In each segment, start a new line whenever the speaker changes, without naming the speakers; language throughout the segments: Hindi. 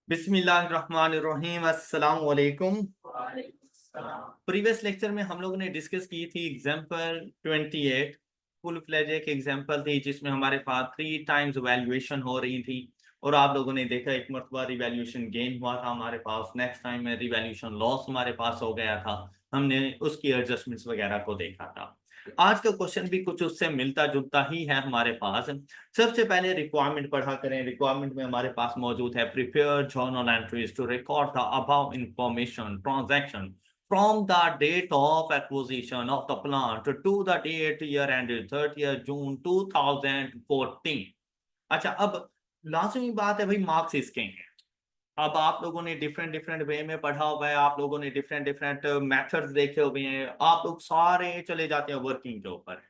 बिस्मिल्लाहिर्रहमानिर्रहीम अस्सलाम वालेकुम। प्रीवियस लेक्चर में हम लोगों ने डिस्कस की थी एग्जांपल 28। फुल फ्लेज एक एग्जांपल थी जिसमें हमारे पास 3 टाइम्स वैल्यूएशन हो रही थी और आप लोगों ने देखा एक मरतबा रिवैल्यूएशन गेन हुआ था हमारे पास, नेक्स्ट टाइम में रिवैल्यूएशन लॉस हमारे पास हो गया था। हमने उसकी एडजस्टमेंट्स वगैरह को देखा था। आज का क्वेश्चन भी कुछ उससे मिलता जुलता ही है हमारे पास। सबसे पहले रिक्वायरमेंट पढ़ा करें। रिक्वायरमेंट में हमारे पास मौजूद है prepare journal entries to record the above information transaction from the date of acquisition of the plant to the date year ended 30th June 2014। अच्छा, अब लाजमी बात है भाई, मार्क्स इसके हैं। अब आप लोगों ने डिफरेंट डिफरेंट वे में पढ़ा हुआ है, आप लोगों ने डिफरेंट डिफरेंट मेथड्स देखे हुए हैं, आप लोग सारे चले जाते हैं वर्किंग के ऊपर।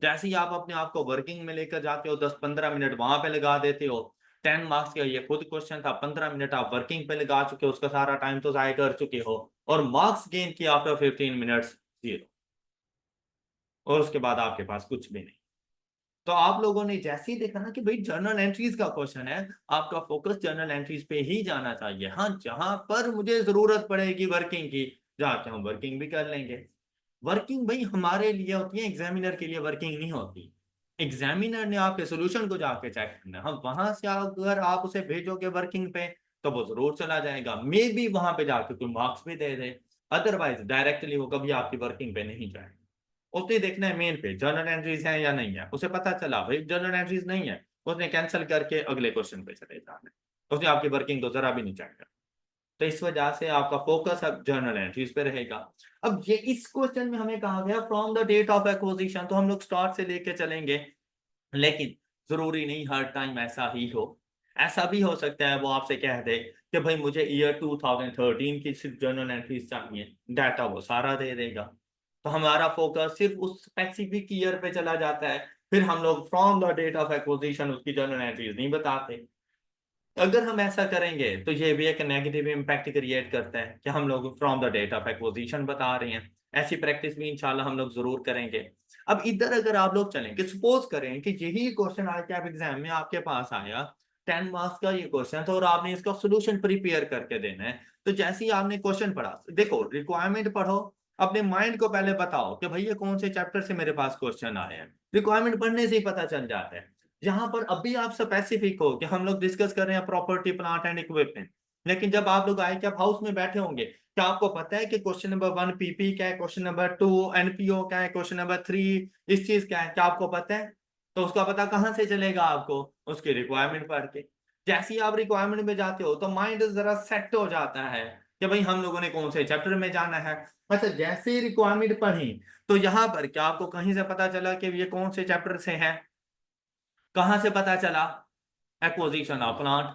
जैसे ही आप अपने आप को वर्किंग में लेकर जाते हो 10-15 मिनट वहां पे लगा देते हो। 10 मार्क्स का ये खुद क्वेश्चन था, 15 मिनट आप वर्किंग पे लगा चुके हो, उसका सारा टाइम तो जाया कर चुके हो और मार्क्स गेन किया आफ्टर 15 मिनट्स 0। और उसके बाद आपके पास कुछ भी नहीं। तो आप लोगों ने जैसे ही देखा ना कि भाई जर्नल एंट्रीज का क्वेश्चन है, आपका फोकस जर्नल एंट्रीज पे ही जाना चाहिए। हाँ, जहां पर मुझे जरूरत पड़ेगी वर्किंग की, जाके हम वर्किंग भी कर लेंगे। वर्किंग भाई हमारे लिए होती है, एग्जामिनर के लिए वर्किंग नहीं होती। एग्जामिनर ने आपके सोल्यूशन को जाके चेक करना है। हम वहां से अगर आप उसे भेजोगे वर्किंग पे तो वो जरूर चला जाएगा, मे बी वहां पे जाके कोई मार्क्स भी दे दे। अदरवाइज डायरेक्टली वो कभी आपकी वर्किंग पे नहीं जाएगा। उसे देखना है मेन पे जर्नल एंट्रीज है या नहीं है। उसे पता चला भाई जर्नल एंट्रीज नहीं है, उसने कैंसिल करके अगले क्वेश्चन पे चले जाना है। उसने आपकी वर्किंग तो जरा भी नहीं चेक करना। तो इस वजह से आपका फोकस अब जर्नल एंट्रीज पे रहेगा। अब ये इस क्वेश्चन में हमें कहा गया from the date of acquisition, तो हम लोग स्टार्ट से लेके चलेंगे, लेकिन जरूरी नहीं हर टाइम ऐसा ही हो। ऐसा भी हो सकता है वो आपसे कह दे कि भाई मुझे ईयर 2013 की सिर्फ जर्नल एंट्रीज चाहिए, डाटा वो सारा दे देगा। तो हमारा फोकस सिर्फ उस स्पेसिफिक ईयर पे चला जाता है, फिर हम लोग from the date of acquisition उसकी जर्नल एंट्रीज नहीं बताते। अगर हम ऐसा करेंगे तो ये भी एक नेगेटिव इम्पैक्ट क्रिएट करता है कि हम लोग from the date of acquisition बता रहे हैं। ऐसी प्रैक्टिस भी इंशाल्लाह हम लोग जरूर करेंगे। अब इधर अगर आप लोग चलें कि सपोज करें कि यही क्वेश्चन आज के एग्जाम में आपके पास आया, 10 मार्क्स का ये क्वेश्चन था और आपने इसका सोल्यूशन प्रिपेयर करके देना है। तो जैसे ही आपने क्वेश्चन पढ़ा, देखो रिक्वायरमेंट पढ़ो, अपने माइंड को पहले बताओ कि भाई ये कौन से चैप्टर से मेरे पास क्वेश्चन आए हैं। रिक्वायरमेंट पढ़ने से ही पता चल जाता है। यहाँ पर अभी आप स्पेसिफिक हो कि हम लोग डिस्कस कर रहे हैं प्रॉपर्टी प्लांट एंड इक्विपमेंट, लेकिन जब आप लोग आई कैप हाउस में बैठे होंगे, क्या आपको पता है कि क्वेश्चन नंबर 1 पीपी क्या है, क्वेश्चन नंबर 2 एनपीओ क्या है, क्वेश्चन नंबर 3 इस चीज क्या है, क्या आपको पता है? तो उसका पता कहाँ से चलेगा आपको? उसकी रिक्वायरमेंट पढ़ के। जैसे ही आप रिक्वायरमेंट में जाते हो तो माइंड जरा सेट हो जाता है कि भाई हम लोगों ने कौन से चैप्टर में जाना है। अच्छा, जैसे ही रिक्वायरमेंट पढ़ी तो यहाँ पर क्या आपको कहीं से पता चला कि ये कौन से चैप्टर से है? कहां से पता चला? एक्विजिशन ऑफ प्लांट,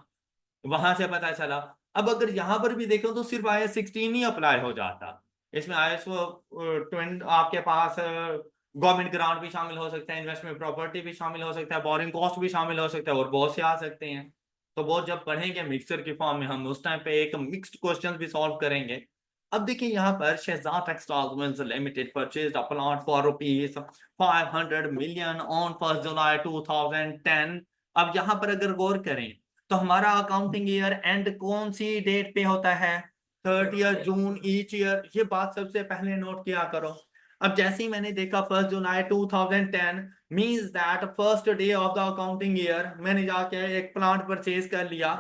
वहां से पता चला। अब अगर यहां पर भी देखो तो सिर्फ आईएस 16 ही अप्लाई हो जाता। इसमें आईएस 20 आपके पास गवर्नमेंट ग्रांट भी शामिल हो सकता है, इन्वेस्टमेंट प्रॉपर्टी भी शामिल हो सकता है, बोरिंग कॉस्ट भी शामिल हो सकता है और बहुत से आ सकते हैं। तो वो जब पढ़ेंगे मिक्सर की फॉर्म में, हम उस टाइम पे एक मिक्स्ड क्वेश्चन भी सॉल्व करेंगे। अब देखिए यहाँ पर Shahzad textiles limited purchased a plant for rupees 500 million on 1 July 2010। अब यहाँ पर अगर गौर करें तो हमारा अकाउंटिंग ईयर एंड कौन सी डेट पे होता है? 30th जून ईच ईयर। ये बात सबसे पहले नोट किया करो। अब जैसे ही मैंने देखा 1 July 2010 means that first day of the accounting year, मैंने जाके एक प्लांट परचेज कर लिया।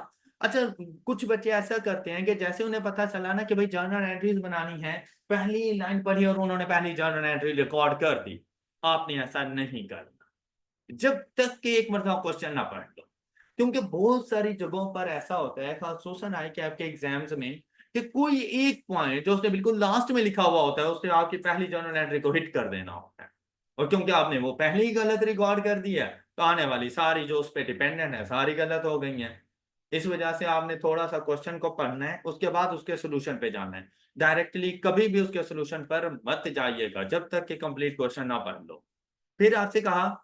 अच्छा, कुछ बच्चे ऐसा करते हैं कि जैसे उन्हें पता चला ना कि भाई जर्नल एंट्रीज बनानी है, पहली लाइन पढ़ी और उन्होंने पहली जर्नल एंट्री रिकॉर्ड कर दी। आपने ऐसा नहीं करना जब तक कि एक मरतबा क्वेश्चन ना पढ़ लो। क्योंकि बहुत सारी जगहों पर ऐसा होता है, खासतौर आई के आपके एग्जाम्स में, कि कोई एक पॉइंट जो उसने बिल्कुल लास्ट में लिखा हुआ होता है उससे आपकी पहली जर्नल एंट्री को हिट कर देना होता है। और क्योंकि आपने वो पहले ही गलत रिकॉर्ड कर दिया है, तो आने वाली सारी जो उस पर डिपेंडेंट है सारी गलत हो गई हैं। इस वजह से आपने थोड़ा सा क्वेश्चन को पढ़ना है, उसके बाद उसके सोल्यूशन पे जाना है। डायरेक्टली कभी भी उसके सोल्यूशन पर मत जाइएगा जब तक कि कंप्लीट क्वेश्चन ना पढ़ लो। फिर आपसे कहा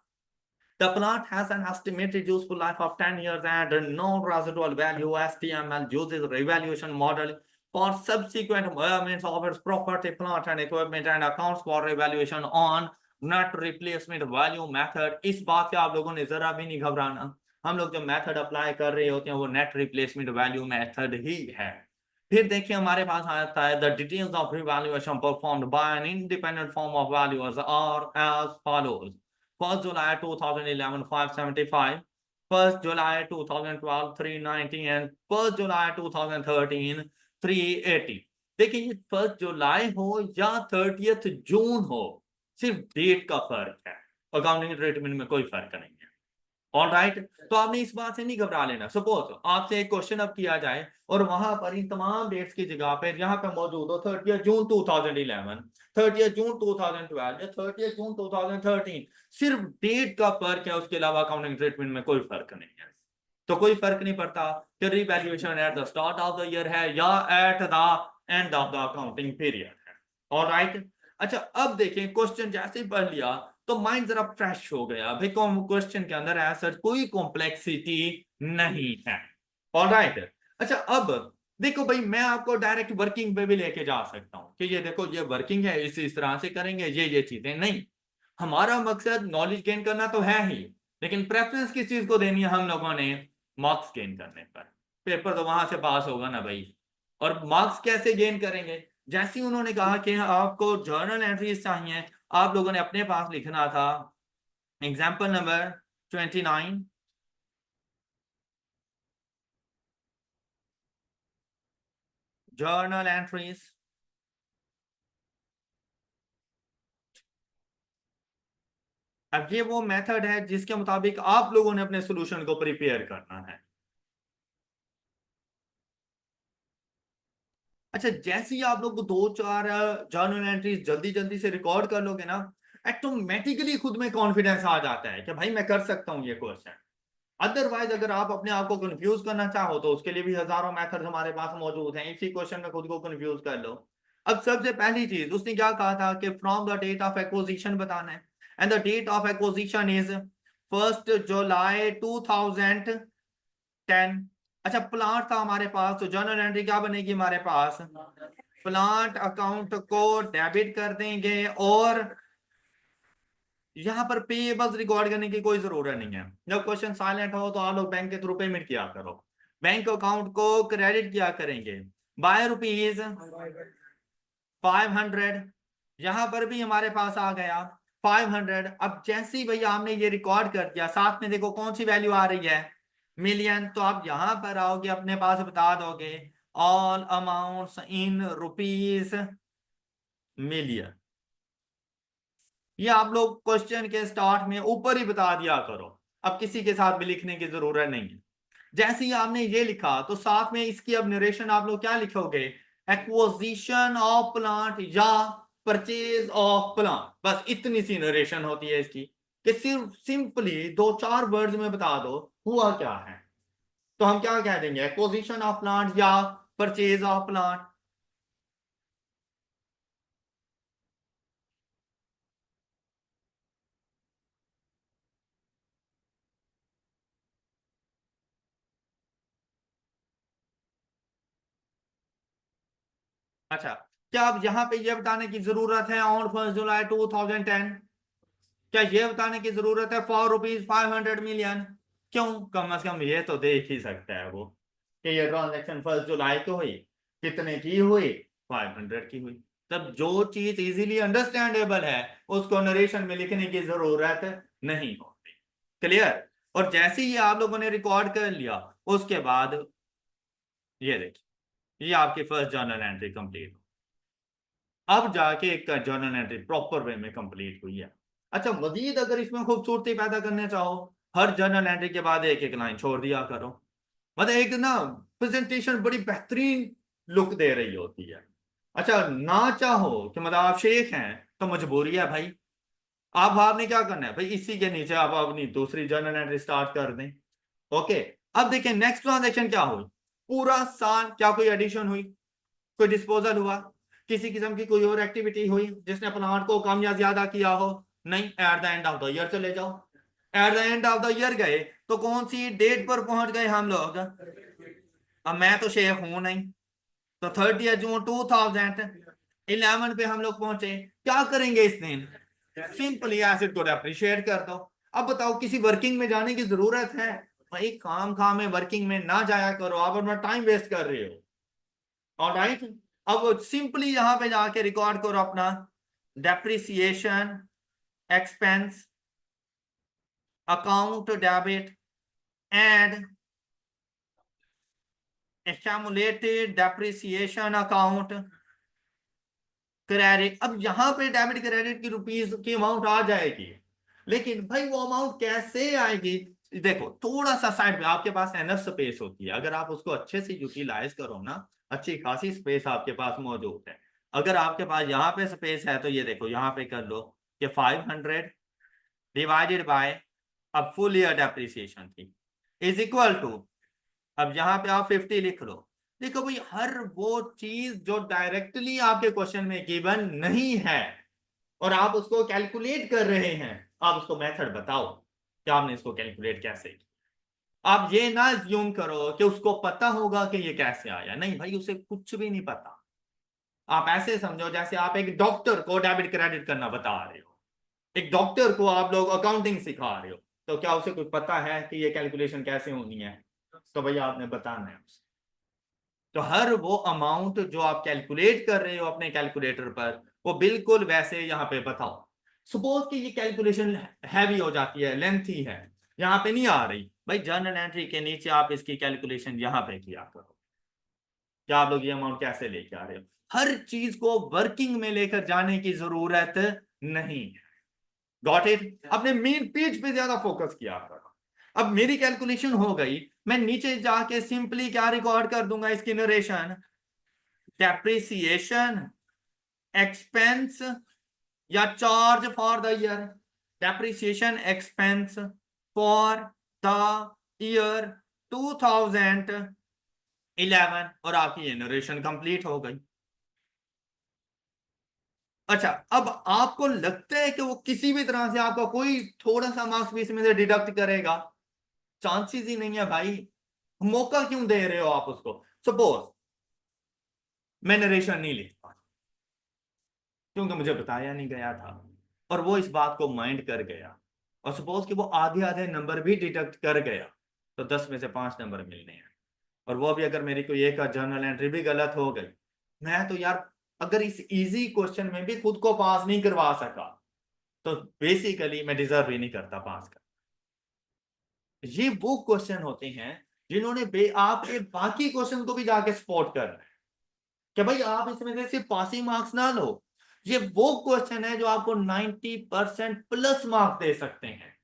the plant has an estimated useful life of 10 years and no residual value. STML uses revaluation model for subsequent measurements of its property, plant and equipment and accounts for revaluation on net replacement value method। इस बात से आप लोगों ने जरा भी नहीं घबराना। हम लोग जो मेथड अप्लाई कर रहे होते हैं वो नेट रिप्लेसमेंट वैल्यू मेथड ही है। फिर देखिए हमारे पास आता है the details of revaluation performed by an independent firm of valuers are as follows. 1 July 2011 575, 1 July 2012 390 and 1 July 2013 380। देखिए ये 1 जुलाई हो या 30 जून हो, सिर्फ डेट का फर्क है, अकाउंटिंग ट्रीटमेंट में कोई फर्क नहीं है। ऑल राइट, तो आपने इस बात से नहीं घबरा लेना। सपोज आपसे एक क्वेश्चन अब किया जाए और वहां पर इन तमाम डेट्स की जगह पे यहाँ पे मौजूद हो 30 जून 2011, 30 जून 2012 या 30 जून 2013, सिर्फ डेट का फर्क है, उसके अलावा अकाउंटिंग ट्रीटमेंट में कोई फर्क नहीं है। तो कोई फर्क नहीं पड़ता कि revaluation at the start of the year है या eight the end of the accounting period है। ऑल राइट, अच्छा अब देखें क्वेश्चन जैसे ही पढ़ लिया तो माइंड जरा फ्रेश हो गया भाई, क्वेश्चन के अंदर ऐसा कोई कॉम्प्लेक्सिटी नहीं है। ऑल राइट, अच्छा अब देखो भाई मैं आपको डायरेक्ट वर्किंग पे भी लेके जा सकता हूँ कि ये देखो ये वर्किंग है, इस तरह से करेंगे, ये चीजें नहीं। हमारा मकसद नॉलेज गेन करना तो है ही, लेकिन प्रेफरेंस किस चीज को देनी है हम लोगों ने, मार्क्स गेन करने पर। पेपर तो वहां से पास होगा ना भाई। और मार्क्स कैसे गेन करेंगे, जैसे ही उन्होंने कहा कि आपको जर्नल एंट्रीज चाहिए, आप लोगों ने अपने पास लिखना था एग्जाम्पल नंबर 29, जर्नल एंट्रीज। अब ये वो मेथड है जिसके मुताबिक आप लोगों ने अपने सॉल्यूशन को प्रिपेयर करना है। अच्छा जैसे ही आप लोग दो चार जर्नल एंट्रीज जल्दी जल्दी से रिकॉर्ड कर लोगे ना, ऑटोमेटिकली खुद में कॉन्फिडेंस आ जाता है कि भाई मैं कर सकता हूं ये क्वेश्चन। अदरवाइज अगर आप अपने आप को कंफ्यूज करना चाहो तो उसके लिए भी हजारों मेथड हमारे पास मौजूद हैं, इसी क्वेश्चन में खुद को कंफ्यूज कर लो। अब सबसे पहली चीज उसने क्या कहा था कि from the date of acquisition बताना है, and the date of acquisition is 1 July 2010। अच्छा प्लांट था हमारे पास, तो जर्नल एंट्री क्या बनेगी हमारे पास, प्लांट अकाउंट को डेबिट कर देंगे और यहाँ पर पेएबल्स रिकॉर्ड करने की कोई जरूरत नहीं है। जब क्वेश्चन साइलेंट हो तो आप लोग बैंक के थ्रू पेमेंट किया करो, बैंक अकाउंट को क्रेडिट किया करेंगे बाय रुपीज 500। यहां पर भी हमारे पास आ गया 500। अब जैसे ही भैया हमने ये रिकॉर्ड कर दिया, साथ में देखो कौन सी वैल्यू आ रही है, मिलियन, तो आप यहां पर आओगे अपने पास बता दोगे all amounts in rupees million. ये आप लोग क्वेश्चन के स्टार्ट में ऊपर ही बता दिया करो, अब किसी के साथ भी लिखने की जरूरत नहीं है। जैसे ही आपने ये लिखा तो साथ में इसकी अब नरेशन आप लोग क्या लिखोगे, एक्विजिशन ऑफ प्लांट या परचेज ऑफ प्लांट, बस इतनी सी नरेशन होती है इसकी कि सिर्फ सिंपली दो चार वर्ड्स में बता दो हुआ क्या है। तो हम क्या कह देंगे, एक्विजिशन ऑफ प्लांट या परचेज ऑफ प्लांट। अच्छा क्या अब यहाँ पे ये बताने की जरूरत है ऑन 1 जुलाई 2010, क्या ये बताने की जरूरत है फॉर रुपीज 500 मिलियन? क्यों, कम से कम ये तो देख ही सकता है वो कि ये ट्रांजैक्शन 1 जुलाई को हुई, कितने की हुई, 500 की हुई। तब जो चीज इजीली अंडरस्टैंडेबल है उसको नरेशन में लिखने की जरूरत नहीं होती। क्लियर? और जैसे ही आप लोगों ने रिकॉर्ड कर लिया उसके बाद ये देखिए ये आपकी फर्स्ट जर्नल एंट्री कंप्लीट, अब जाके एक जर्नल एंट्री प्रॉपर वे में कंप्लीट हुई है। अच्छा मजीद अगर इसमें खूबसूरती पैदा करना चाहो, हर जर्नल एंट्री के बाद एक एक लाइन छोड़ दिया करो, मतलब एक ना प्रेजेंटेशन बड़ी बेहतरीन लुक दे रही होती है। अच्छा ना चाहो कि मतलब आप शेख हैं तो मजबूरी है भाई, आप आपने क्या करना है भाई, इसी के नीचे आप अपनी दूसरी जर्नल एंट्री स्टार्ट कर दें। ओके, अब देखें नेक्स्ट ट्रांजेक्शन क्या हुई, पूरा साल क्या कोई एडिशन हुई, कोई डिस्पोजल हुआ, किसी किस्म की कोई और एक्टिविटी हुई जिसने प्लांट को कम या ज्यादा किया हो, नहीं। Eight the end of the year चले जाओ, eight the end of the year गए तो कौन सी डेट पर पहुंच गए हम लोग, अब मैं तो शेख हूं नहीं, तो 30 जून 2011 पे हम लोग पहुंचे। क्या करेंगे इस दिन, सिंपली एसिड को अप्रिशिएट कर दो। अब बताओ किसी वर्किंग में जाने की जरूरत है, भाई काम में वर्किंग में ना जाया करो, आप अपना टाइम वेस्ट कर रहे हो। ऑलराइट, अब सिंपली यहां पे जाके रिकॉर्ड करो अपना depreciation expense account debit and accumulated depreciation account credit. अब यहां पे डेबिट क्रेडिट की रुपीस की अमाउंट आ जाएगी, लेकिन भाई वो अमाउंट कैसे आएगी? देखो थोड़ा सा साइड पे आपके पास एनफ स्पेस होती है, अगर आप उसको अच्छे से यूटिलाइज करो ना, अच्छी खासी स्पेस आपके पास मौजूद है। अगर आपके पास यहाँ पे स्पेस है तो ये देखो यहाँ पे कर लो कि 500 डिवाइडेड बाय अब फुल ईयर डेप्रिसिएशन थी इज इक्वल टू, अब यहाँ पे आप 50 लिख लो। देखो भाई हर वो चीज जो डायरेक्टली आपके क्वेश्चन में गिवन नहीं है और आप उसको कैलकुलेट कर रहे हैं, आप उसको मेथड बताओ कि आपने इसको कैलकुलेट कैसे किया। आप ये ना ज्यूम करो कि उसको पता होगा कि ये कैसे आया, नहीं भाई उसे कुछ भी नहीं पता। आप ऐसे समझो जैसे आप एक डॉक्टर को डेबिट क्रेडिट करना बता रहे हो, एक डॉक्टर को आप लोग अकाउंटिंग सिखा रहे हो, तो क्या उसे कुछ पता है कि ये कैलकुलेशन कैसे होनी है? तो भैया आपने बताना है उसे। तो हर वो अमाउंट जो आप कैलकुलेट कर रहे हो अपने कैलकुलेटर पर, वो बिल्कुल वैसे यहाँ पे बताओ। सपोज कि ये कैलकुलेशन हैवी हो जाती है, लेंथी है, यहाँ पे नहीं आ रही, भाई जर्नल एंट्री के नीचे आप इसकी कैलकुलेशन यहाँ पे किया करो कि आप लोग ये अमाउंट कैसे लेके आ रहे हो। हर चीज को वर्किंग में लेकर जाने की जरूरत नहीं है। Got it? अपने मेन पेज पे ज्यादा फोकस किया करो। अब मेरी कैलकुलेशन हो गई, मैं नीचे जाके सिंपली क्या रिकॉर्ड कर दूंगा इसकी नरेशन, डेप्रिसिएशन एक्सपेंस या charge for the year, depreciation expense for the year 2011, और आपकी ये नरेशन कंप्लीट हो गई। अच्छा, अब आपको लगता है कि वो किसी भी तरह से आपका कोई थोड़ा सा मार्क्स भी इसमें से डिडक्ट करेगा? चांसेस ही नहीं है भाई। मौका क्यों दे रहे हो आप उसको? सपोज मैं नरेशन नहीं लिखता क्योंकि मुझे बताया नहीं गया था और वो इस बात को माइंड कर गया, और सपोज कि वो आधे आधे नंबर भी डिडक्ट कर गया, तो 10 में से 5 नंबर मिलने हैं। और वो भी अगर मेरी कोई एक जर्नल एंट्री भी गलत हो गई, मैं तो यार अगर इस इजी क्वेश्चन में भी खुद को पास नहीं करवा सका, तो बेसिकली मैं डिजर्व ही नहीं करता पास कर। ये वो क्वेश्चन होते हैं जिन्होंने आपके बाकी क्वेश्चन को भी जाके सपोर्ट कर रहे हैं कि भाई आप इसमें से सिर्फ पासिंग मार्क्स ना लो। ये वो क्वेश्चन है जो आपको 90% प्लस मार्क्स दे सकते हैं।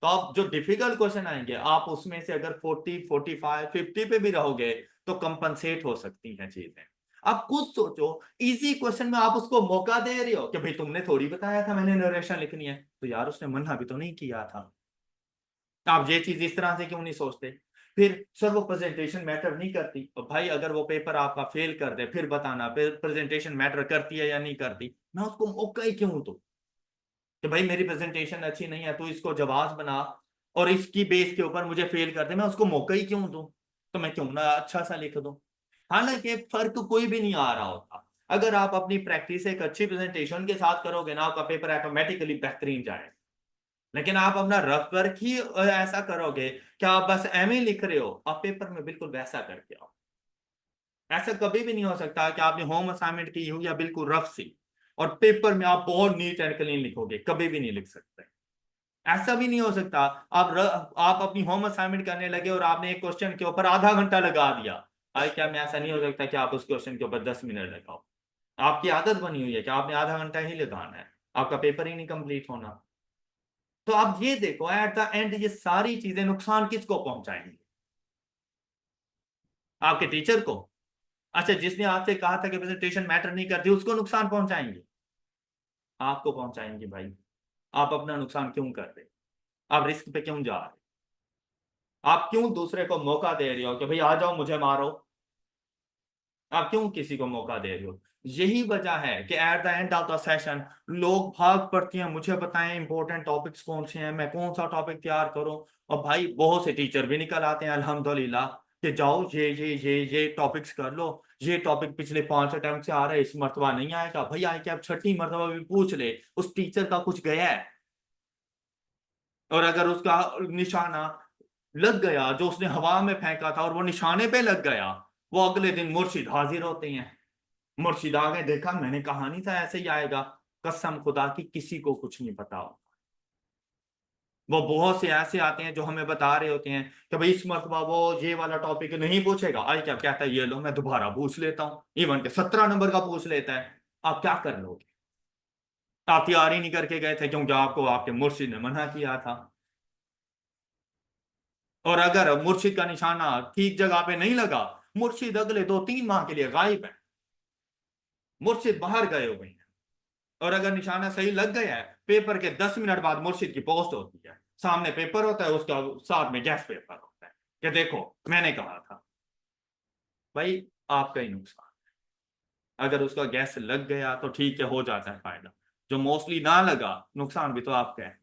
तो आप जो डिफिकल्ट क्वेश्चन आएंगे आप उसमें से अगर 40, 45, 50 पे भी रहोगे तो कंपनसेट हो सकती हैं चीजें। आप खुद सोचो, इजी क्वेश्चन में आप उसको मौका दे रहे हो कि भाई तुमने थोड़ी बताया था मैंने नरेशन लिखनी है, तो यार उसने मना भी तो नहीं किया था। आप ये चीज इस तरह से क्यों नहीं सोचते? फिर सर वो प्रेजेंटेशन मैटर नहीं करती, तो भाई अगर वो पेपर आपका फेल कर दे फिर बताना फिर प्रेजेंटेशन मैटर करती है या नहीं करती। मैं उसको मौका ही क्यों दूं कि भाई मेरी प्रेजेंटेशन अच्छी नहीं है, तू इसको जवाब बना और इसकी बेस के ऊपर मुझे फेल कर दे, मैं उसको मौका ही क्यों दूं? तो मैं क्यों ना अच्छा सा लिख दूं। हालांकि फर्क कोई भी नहीं आ रहा होता। अगर आप अपनी प्रैक्टिस एक अच्छी प्रेजेंटेशन के साथ करोगे ना, आपका पेपर ऑटोमेटिकली बेहतरीन जाएगा। लेकिन आप अपना रफ वर्क ही ऐसा करोगे कि आप बस एम लिख रहे हो, आप पेपर में बिल्कुल वैसा करके आओ। ऐसा कभी भी नहीं हो सकता कि आपने होम असाइनमेंट की हो या बिल्कुल रफ सी और पेपर में आप बहुत नीट एंड क्लीन लिखोगे, कभी भी नहीं लिख सकते। ऐसा भी नहीं हो सकता आप अपनी होम असाइनमेंट करने लगे और आपने एक क्वेश्चन के ऊपर आधा घंटा लगा दिया। आई क्या में ऐसा नहीं हो सकता कि आप उस क्वेश्चन के ऊपर 10 मिनट लगाओ। आपकी आदत बनी हुई है कि आपने आधा घंटा ही लगाना है, आपका पेपर ही नहीं कंप्लीट होना। तो आप ये देखो एट द एंड ये सारी चीजें नुकसान किसको पहुंचाएंगी? आपके टीचर को? अच्छा, जिसने आपसे कहा था कि प्रेजेंटेशन मैटर नहीं करती उसको नुकसान पहुंचाएंगे? आपको पहुंचाएंगे भाई। आप अपना नुकसान क्यों कर रहे? आप रिस्क पे क्यों जा रहे? आप क्यों दूसरे को मौका दे रहे हो कि भाई आ जाओ मुझे मारो? आप क्यों किसी को मौका दे रहे हो? यही वजह है कि eight the end of the session लोग भाग पड़ती हैं, मुझे बताएं इंपॉर्टेंट टॉपिक्स कौन से हैं, मैं कौन सा टॉपिक तैयार करूं। और भाई बहुत से टीचर भी निकल आते हैं अल्हम्दुलिल्लाह कि जाओ ये टॉपिक्स कर लो, ये टॉपिक पिछले 5 अटेम्प्ट से आ रहा है, इस मर्तबा नहीं आएगा। भाई आए क्या, अब छठी मर्तबा भी पूछ ले, उस टीचर का कुछ गया है? और अगर उसका निशाना लग गया, जो उसने हवा में फेंका था और वो निशाने पे लग गया, वो अगले दिन मुर्शिद हाजिर होते हैं। मुर्शिद आ गए, देखा मैंने कहा नहीं था ऐसे ही आएगा, कसम खुदा की किसी को कुछ नहीं पता। वो बहुत से ऐसे आते हैं जो हमें बता रहे होते हैं कि भाई इस मरतबा वो ये वाला टॉपिक नहीं पूछेगा, आज क्या कहता है, ये लो मैं दोबारा पूछ लेता हूँ, इवन के 17 नंबर का पूछ लेता है। आप क्या कर लोगे? आप तैयारी नहीं करके गए थे क्योंकि आपको आपके मुर्शिद ने मना किया था। और अगर मुर्शिद का निशाना ठीक जगह पे नहीं लगा, मुर्शिद अगले 2-3 माह के लिए गायब है, मुर्शिद बाहर गए हुए हैं। और अगर निशाना सही लग गया है, पेपर के 10 मिनट बाद मुर्शिद की पोस्ट होती है, सामने पेपर होता है, उसका साथ में गैस पेपर होता है कि देखो मैंने कहा था। भाई आपका ही नुकसान। अगर उसका गैस लग गया तो ठीक है, हो जाता है फायदा। जो मोस्टली ना लगा, नुकसान भी तो आपका है।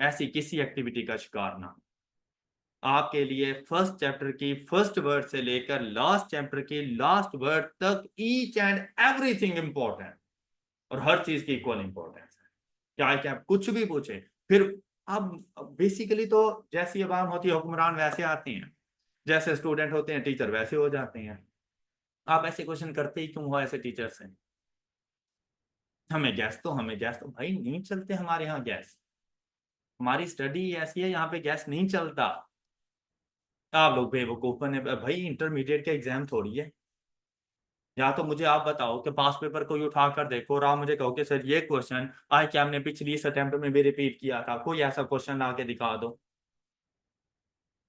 ऐसी किसी एक्टिविटी का शिकार ना। आपके लिए फर्स्ट चैप्टर की फर्स्ट वर्ड से लेकर लास्ट चैप्टर की लास्ट वर्ड तक ईच एंड एवरीथिंग इंपॉर्टेंट, और हर चीज की इक्वल इंपॉर्टेंस है। चाहे क्या कुछ भी पूछे। फिर अब बेसिकली तो जैसी अवाम होती है हुक्मरान वैसे आते हैं, जैसे स्टूडेंट होते हैं टीचर वैसे हो जाते हैं। आप ऐसे क्वेश्चन करते ही क्यों हो ऐसे टीचर से? हमें गैस तो भाई नहीं चलते हमारे यहाँ गैस। हमारी स्टडी ऐसी है, यहाँ पे गैस नहीं चलता। आप लोग बेवकूफ बने भाई, इंटरमीडिएट के एग्जाम थोड़ी है। या तो मुझे आप बताओ कि पास पेपर कोई उठा कर देखो और आप मुझे कहो कि सर ये क्वेश्चन आज क्या हमने पिछली इस अटेम्प्ट में भी रिपीट किया था, कोई ऐसा क्वेश्चन ला के दिखा दो।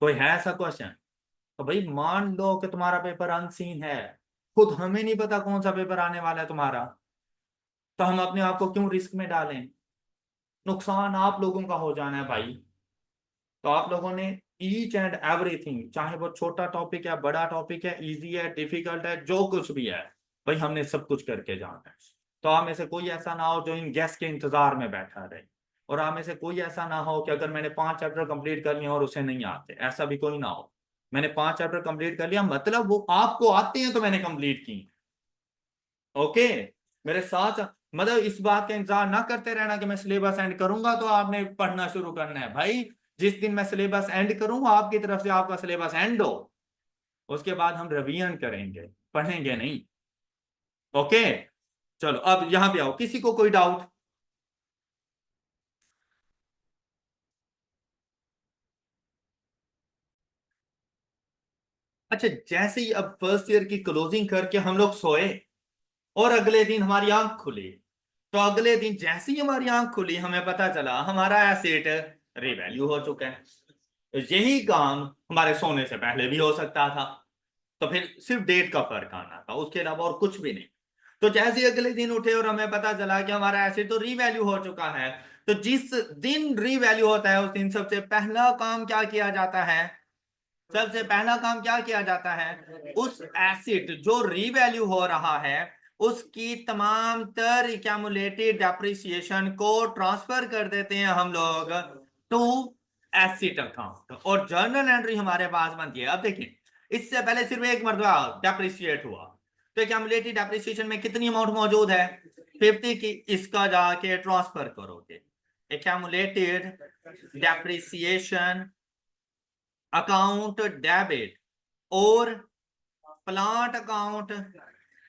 कोई है ऐसा क्वेश्चन? तो भाई मान लो कि तुम्हारा पेपर अनसीन है, खुद हमें नहीं पता कौन सा पेपर आने वाला है तुम्हारा, तो हम अपने आप को क्यों रिस्क में डालें? नुकसान आप लोगों का हो जाना है भाई। तो आप लोगों ने ईच एंड एवरीथिंग, चाहे वो छोटा टॉपिक है, बड़ा टॉपिक है, इजी है, डिफिकल्ट है, जो कुछ भी है, भाई हमने सब कुछ करके जाना है। तो आप में से कोई ऐसा ना हो जो इन गेस्ट के इंतजार में बैठा रहे, और आप में से कोई ऐसा ना हो कि अगर मैंने 5 चैप्टर कंप्लीट कर लिए और उसे नहीं आते, ऐसा भी कोई ना हो। मैंने 5 चैप्टर कंप्लीट कर लिया मतलब वो आपको आते हैं तो मैंने कंप्लीट की। ओके, मेरे साथ मतलब इस बात का इंतजार ना करते रहना कि मैं सिलेबस एंड करूंगा तो आपने पढ़ना शुरू करना है। भाई जिस दिन मैं सिलेबस एंड करूं, आपकी तरफ से आपका सिलेबस एंड हो, उसके बाद हम रिवीजन करेंगे, पढ़ेंगे नहीं। ओके, चलो अब यहां पे आओ, किसी को कोई डाउट? अच्छा, जैसे ही अब फर्स्ट ईयर की क्लोजिंग करके हम लोग सोए और अगले दिन हमारी आंख खुली, तो अगले दिन जैसे ही हमारी आंख खुली हमें पता चला हमारा एसेट रिवैल्यू हो चुका है। तो यही काम हमारे सोने से पहले भी हो सकता था। तो फिर सिर्फ डेट का फर्क आना था, उसके अलावा और कुछ भी नहीं। तो जैसे ही अगले दिन उठे और हमें पता चला कि हमारा एसेट तो रीवैल्यू हो चुका है, तो जिस दिन रीवैल्यू होता है उस दिन सबसे पहला काम क्या किया जाता है? सबसे पहला काम क्या किया जाता है? उस एसेट जो रीवैल्यू हो रहा है उसकी तमाम तर एक्यूमुलेटेड डेप्रिसिएशन को ट्रांसफर कर देते हैं हम लोग टू एसेट अकाउंट, और जर्नल एंट्री हमारे पास बनती है। अब देखिए, इससे पहले सिर्फ एक मरतबा डेप्रिसिएट हुआ, तो एक्यूमुलेटेड डेप्रिसिएशन में कितनी अमाउंट मौजूद है? 50 की। इसका जाके ट्रांसफर करोगे, एक्यूमुलेटेड डेप्रिसिएशन अकाउंट डेबिट और प्लांट अकाउंट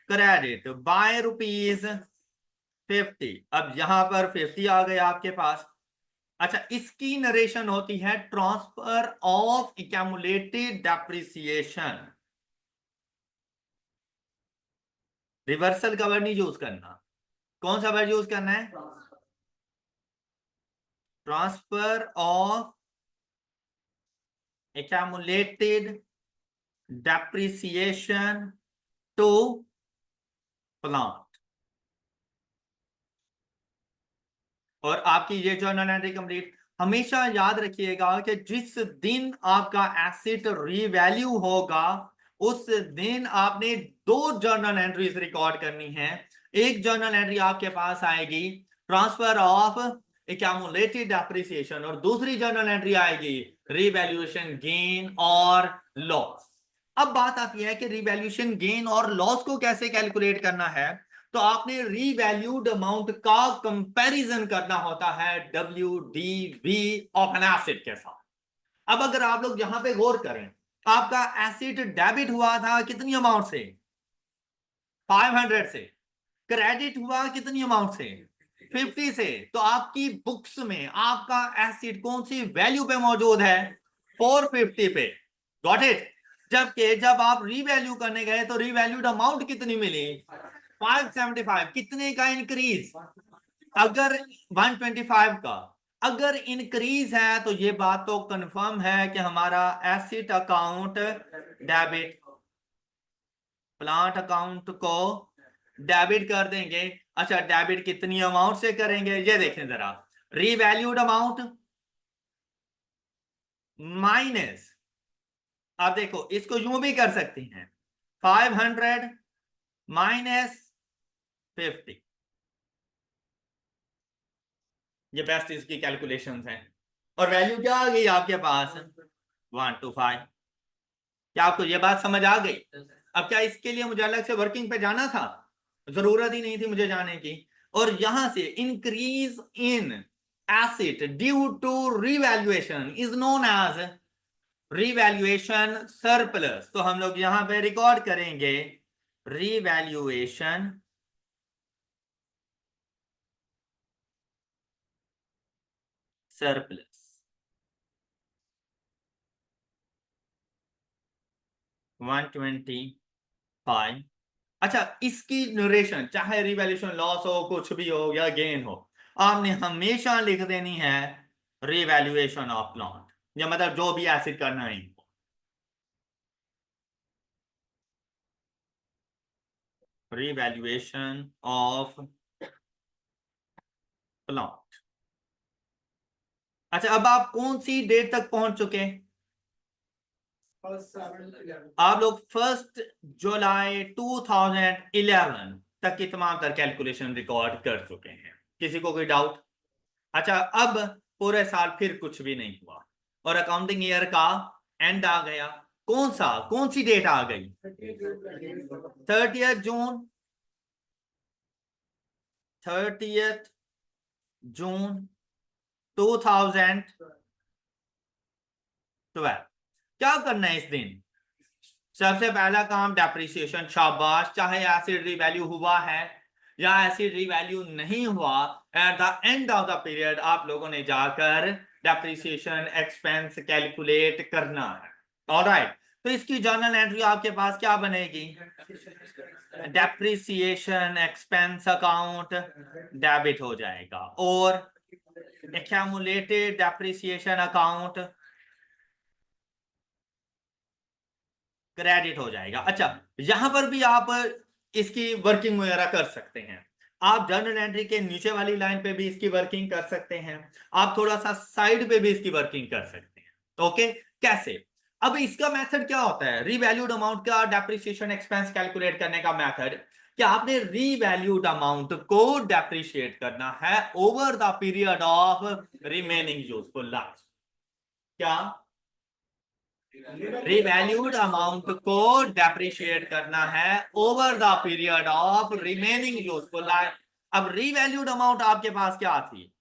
क्रेडिट बाय ₹50। अब यहां पर 50 आ गए आपके पास। अच्छा, इसकी नरेशन होती है transfer of accumulated depreciation. Reversal का वर्ड नहीं यूज करना। कौन सा वर्ड यूज करना है? Transfer of accumulated depreciation to plant. और आपकी ये जर्नल एंट्री कंप्लीट। हमेशा याद रखिएगा कि जिस दिन आपका एसेट रीवैल्यू होगा उस दिन आपने 2 जर्नल एंट्रीज रिकॉर्ड करनी है। एक जर्नल एंट्री आपके पास आएगी ट्रांसफर ऑफ एक्यूमुलेटेड डेप्रिसिएशन, और दूसरी जर्नल एंट्री आएगी रीवैल्यूएशन गेन और लॉस। अब बात आती है कि रीवैल्यूएशन गेन और लॉस को कैसे कैलकुलेट करना है। तो आपने रीवैल्यूड अमाउंट का कंपैरिजन करना होता है WDV ऑफ एन एसेट के साथ। अब अगर आप लोग यहां पे गौर करें, आपका एसिड डेबिट हुआ था कितनी अमाउंट से? 500 से। क्रेडिट हुआ कितनी अमाउंट से? 50 से। तो आपकी बुक्स में आपका एसिड कौन सी वैल्यू पे मौजूद है? 450 पे। Got it. जबकि जब आप रीवैल्यू करने गए तो रीवैल्यूड अमाउंट कितनी मिली? 575। कितने का इंक्रीज? अगर 125 का अगर इंक्रीज है तो ये बात तो कंफर्म है कि हमारा acid account debit, plant account को डेबिट कर देंगे। अच्छा, डेबिट कितनी अमाउंट से करेंगे ये देखें जरा। रीवैल्यूड अमाउंट माइनस, आप देखो इसको यूं भी कर सकती हैं, 500 माइनस 50। ये बेस्ट इसकी कैलकुलेशंस हैं। और वैल्यू क्या आ गई आपके पास? 125। क्या आपको ये बात समझ आ गई? अब क्या इसके लिए मुझे अलग से वर्किंग पे जाना था? जरूरत ही नहीं थी मुझे जाने की। और यहां से increase in asset due to revaluation is known as revaluation surplus. तो हम लोग यहां पे रिकॉर्ड करेंगे रिवैल्यूएशन सरप्लस 125। अच्छा, इसकी न्यूरेशन चाहे रिवैल्यूएशन लॉस हो, कुछ भी हो या गेन हो, आपने हमेशा लिख देनी है रिवैल्यूएशन ऑफ प्लांट, या मतलब जो भी एसिड करना है रिवैल्यूएशन ऑफ प्लांट। अच्छा, अब आप कौन सी डेट तक पहुंच चुके हैं? आप लोग 1 जुलाई 2011 तक की तमाम तर कैलकुलेशन रिकॉर्ड कर चुके हैं। किसी को कोई डाउट? अच्छा, अब पूरे साल फिर कुछ भी नहीं हुआ और अकाउंटिंग ईयर का एंड आ गया। कौन सी डेट आ गई? 30 जून। 30 जून 2012। क्या करना है इस दिन? सबसे पहला काम डेप्रिसिएशन। शाबाश। चाहे एसिड रीवैल्यू हुआ है या एसिड रीवैल्यू नहीं हुआ, eight the end of the period आप लोगों ने जाकर डेप्रिसिएशन एक्सपेंस कैलकुलेट करना है। ऑलराइट। तो इसकी जर्नल एंट्री आपके पास क्या बनेगी? डेप्रिसिएशन एक्सपेंस अकाउंट डेबिट हो जाएगा और एक्यूमुलेटेड डेप्रिसिएशन अकाउंट क्रेडिट हो जाएगा। अच्छा, यहां पर भी आप इसकी वर्किंग वगैरह कर सकते हैं। आप जर्नल एंट्री के नीचे वाली लाइन पे भी इसकी वर्किंग कर सकते हैं। आप थोड़ा सा साइड पे भी इसकी वर्किंग कर सकते हैं। ओके, कैसे? अब इसका मेथड क्या होता है? रीवैल्यूड अमाउंट का डेप्रिसिएशन एक्सपेंस कैलकुलेट करने का मेथड कि आपने रीवैल्यूड अमाउंट को डेप्रिशिएट करना है over the period of remaining useful life. क्या? रिवैल्यूड अमाउंट को डेप्रिशिएट करना है over the period of remaining useful life. अब रिवैल्यूड अमाउंट आपके पास क्या थी?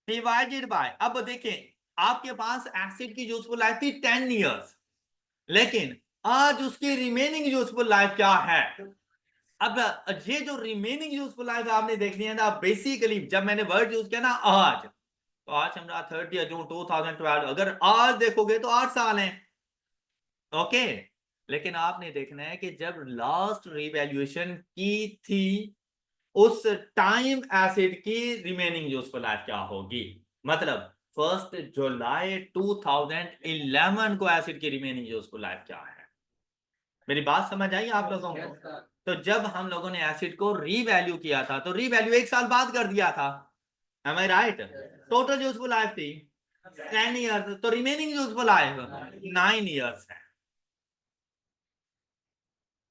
डिवाइडेड बाय, अब देखें आपके पास एसिड की यूजफुल लाइफ थी 10 इयर्स, लेकिन आज उसकी रिमेनिंग यूजफुल लाइफ क्या है? अब ये जो रिमेनिंग यूजफुल लाइफ आपने देखनी है ना, बेसिकली जब मैंने वर्ड यूज किया ना आज, तो आज हमारा 30 जून 2012, अगर आज देखोगे तो 8 साल हैं। ओके, लेकिन आपने देखना है कि जब लास्ट रिवैल्यूएशन की थी उस टाइम एसिड की रिमेनिंग यूजफुल लाइफ क्या होगी। मतलब 1 जुलाई 2011 को एसिड की रिमेनिंग यूजफुल लाइफ क्या है? मेरी बात समझ आई आप लोगों को? तो जब हम लोगों ने एसिड को रीवैल्यू किया था तो रीवैल्यू 1 साल बाद कर दिया था। एम आई राइट? टोटल यूजफुल लाइफ थी 10 इयर्स, तो रिमेनिंग यूजफुल लाइफ 9 इयर्स है।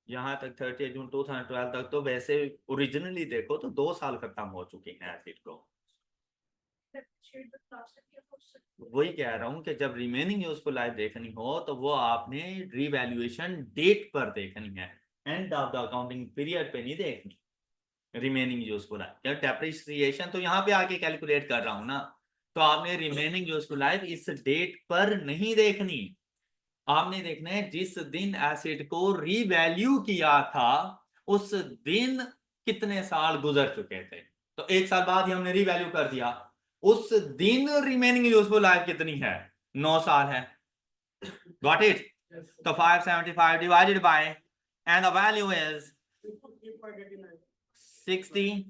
यहाँ तक 30 जून 2012 तक तो वैसे ओरिजिनली देखो तो 2 साल खत्म हो चुके हैं एसिड को। वही कह रहा हूं कि जब रिमेनिंग यूजफुल लाइफ देखनी हो तो वो आपने रिवैल्यूएशन डेट पर देखनी है, and of the accounting period पे नहीं देखनी रिमेनिंग यूजफुल लाइफ। क्या डेप्रिसिएशन तो यहाँ पे आके कैलकुलेट कर रहा हूं ना, तो आपने रिमेनिंग यूजफुल लाइफ इस डेट पर नहीं देखनी, आपने देखना है जिस दिन एसिड को रीवैल्यू किया था उस दिन कितने साल गुजर चुके थे। तो 1 साल बाद ही हमने रीवैल्यू कर दिया, उस दिन रिमेनिंग यूजफुल लाइफ कितनी है, 9 साल है। Got it? तो 575 divided by and the value is 60।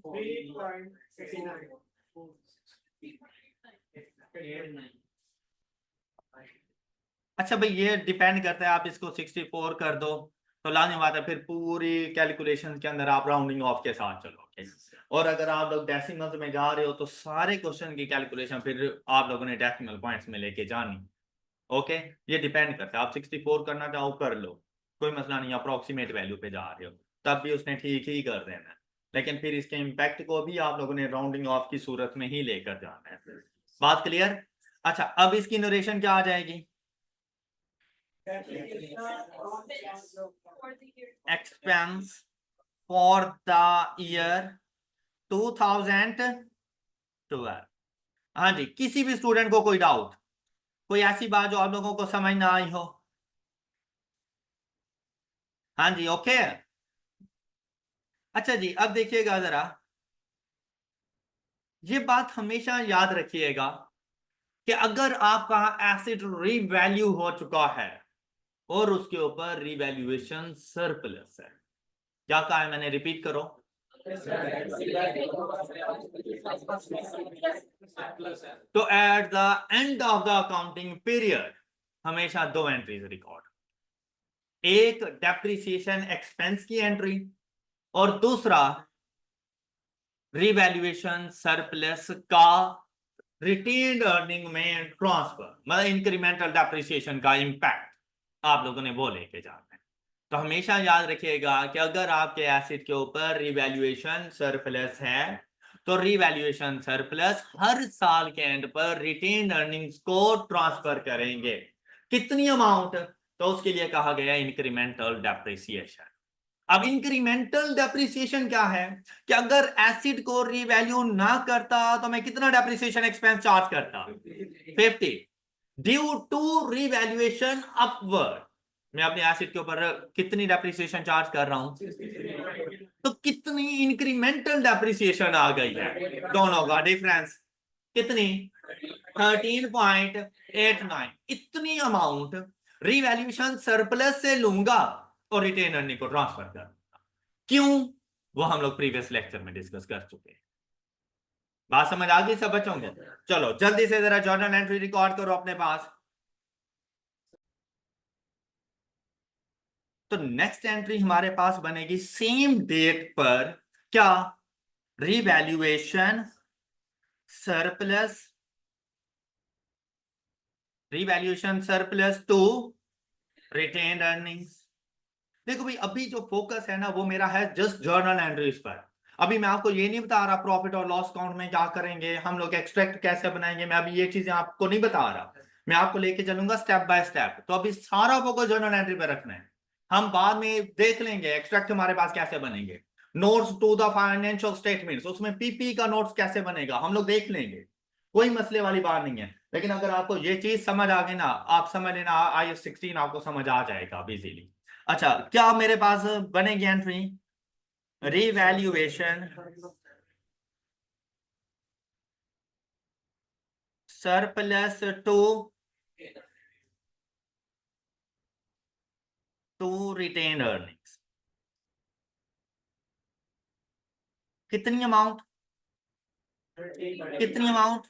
अच्छा भाई, ये डिपेंड करता है, आप इसको 64 कर दो तो लाने बात है, फिर पूरी कैलकुलेशन के अंदर आप राउंडिंग ऑफ के साथ चलोगे। और अगर आप लोग डेसिमल्स में जा रहे हो तो सारे क्वेश्चन की कैलकुलेशन फिर आप लोगों ने डेसिमल पॉइंट्स में लेके जानी। ओके, ये डिपेंड करता है, आप 64 करना चाहो कर लो, कोई मसला नहीं, अप्रोक्सीमेट वैल्यू पे जा रहे हो तब भी उसने ठीक ही कर देना है, लेकिन फिर इसके इम्पैक्ट को भी आप लोगों ने राउंडिंग ऑफ की सूरत में ही लेकर जाना है। बात क्लियर? अच्छा, अब इसकी नरेशन क्या आ जाएगी? Expense for the year 2012। हाँ जी, किसी भी स्टूडेंट को कोई डाउट, कोई ऐसी बात जो आप लोगों को समझ ना आई हो? हाँ जी, ओके। अच्छा जी, अब देखिएगा जरा, ये बात हमेशा याद रखिएगा कि अगर आपका एसिड रीवैल्यू हो चुका है और उसके ऊपर रीवैल्यूएशन सरप्लस है, क्या कहा है मैंने, रिपीट करो। तो at the end of the accounting period हमेशा 2 एंट्रीज रिकॉर्ड, एक डेप्रिसिएशन एक्सपेंस की एंट्री और दूसरा रिवैल्यूएशन सरप्लस का रिटेन्ड अर्निंग में ट्रांसफर, मतलब इंक्रीमेंटल डेप्रिसिएशन का इंपैक्ट आप लोगों ने वो लेके जाना है। तो हमेशा याद रखिएगा कि अगर आपके एसिड के ऊपर रिवैल्यूएशन सरप्लस है तो रिवैल्यूएशन सरप्लस हर साल के एंड पर रिटेन्ड अर्निंग्स को ट्रांसफर करेंगे। कितनी अमाउंट? तो उसके लिए कहा गया इंक्रीमेंटल डेप्रिसिएशन। अब इंक्रीमेंटल डेप्रिसिएशन क्या है कि अगर एसिड को रीवैल्यू ना करता तो मैं कितना डेप्रिसिएशन एक्सपेंस चार्ज करता? 50। ड्यू टू रीवैल्यूएशन अपवर्ड मैं अपने एसिड के ऊपर कितनी डेप्रिसिएशन चार्ज कर रहा हूं? तो कितनी इंक्रीमेंटल डेप्रिसिएशन आ गई है, दोनों का डिफरेंस कितनी? 13.89। इतनी अमाउंट रीवैल्यूएशन सरप्लस से लूंगा और रिटेन अर्निंग को ट्रांसफर कर, क्यों? वो हम लोग प्रीवियस लेक्चर में डिस्कस कर चुके हैं। बात समझ आ गई सब बच्चों को? चलो जल्दी से जरा जर्नल एंट्री रिकॉर्ड करो अपने पास। तो नेक्स्ट एंट्री हमारे पास बनेगी सेम डेट पर, क्या? Revaluation surplus, revaluation surplus to retained earnings. देखो भाई, अभी जो फोकस है ना वो मेरा है जस्ट जर्नल एंट्रीज पर। अभी मैं आपको ये नहीं बता रहा प्रॉफिट और लॉस अकाउंट में क्या करेंगे, हम लोग एक्सट्रैक्ट कैसे बनाएंगे, मैं अभी ये चीजें आपको नहीं बता रहा, मैं आपको लेके चलूंगा स्टेप बाय स्टेप। तो अभी सारा फोकस जर्नल एंट्री पर रखना है, हम बाद में देख लेंगे एक्सट्रैक्ट हमारे पास कैसे बनेंगे। Notes to the financial statements, उसमें पीपी का नोट्स कैसे बनेगा हम लोग देख लेंगे, कोई मसले वाली बात नहीं है। लेकिन अगर आपको ये चीज समझ आ गई ना, आप समझ लेना IAS 16 आपको समझ आ जाएगा इजीली। अच्छा, क्या मेरे पास बनेगी entry? Revaluation surplus to retain earnings. कितनी अमाउंट? कितनी अमाउंट?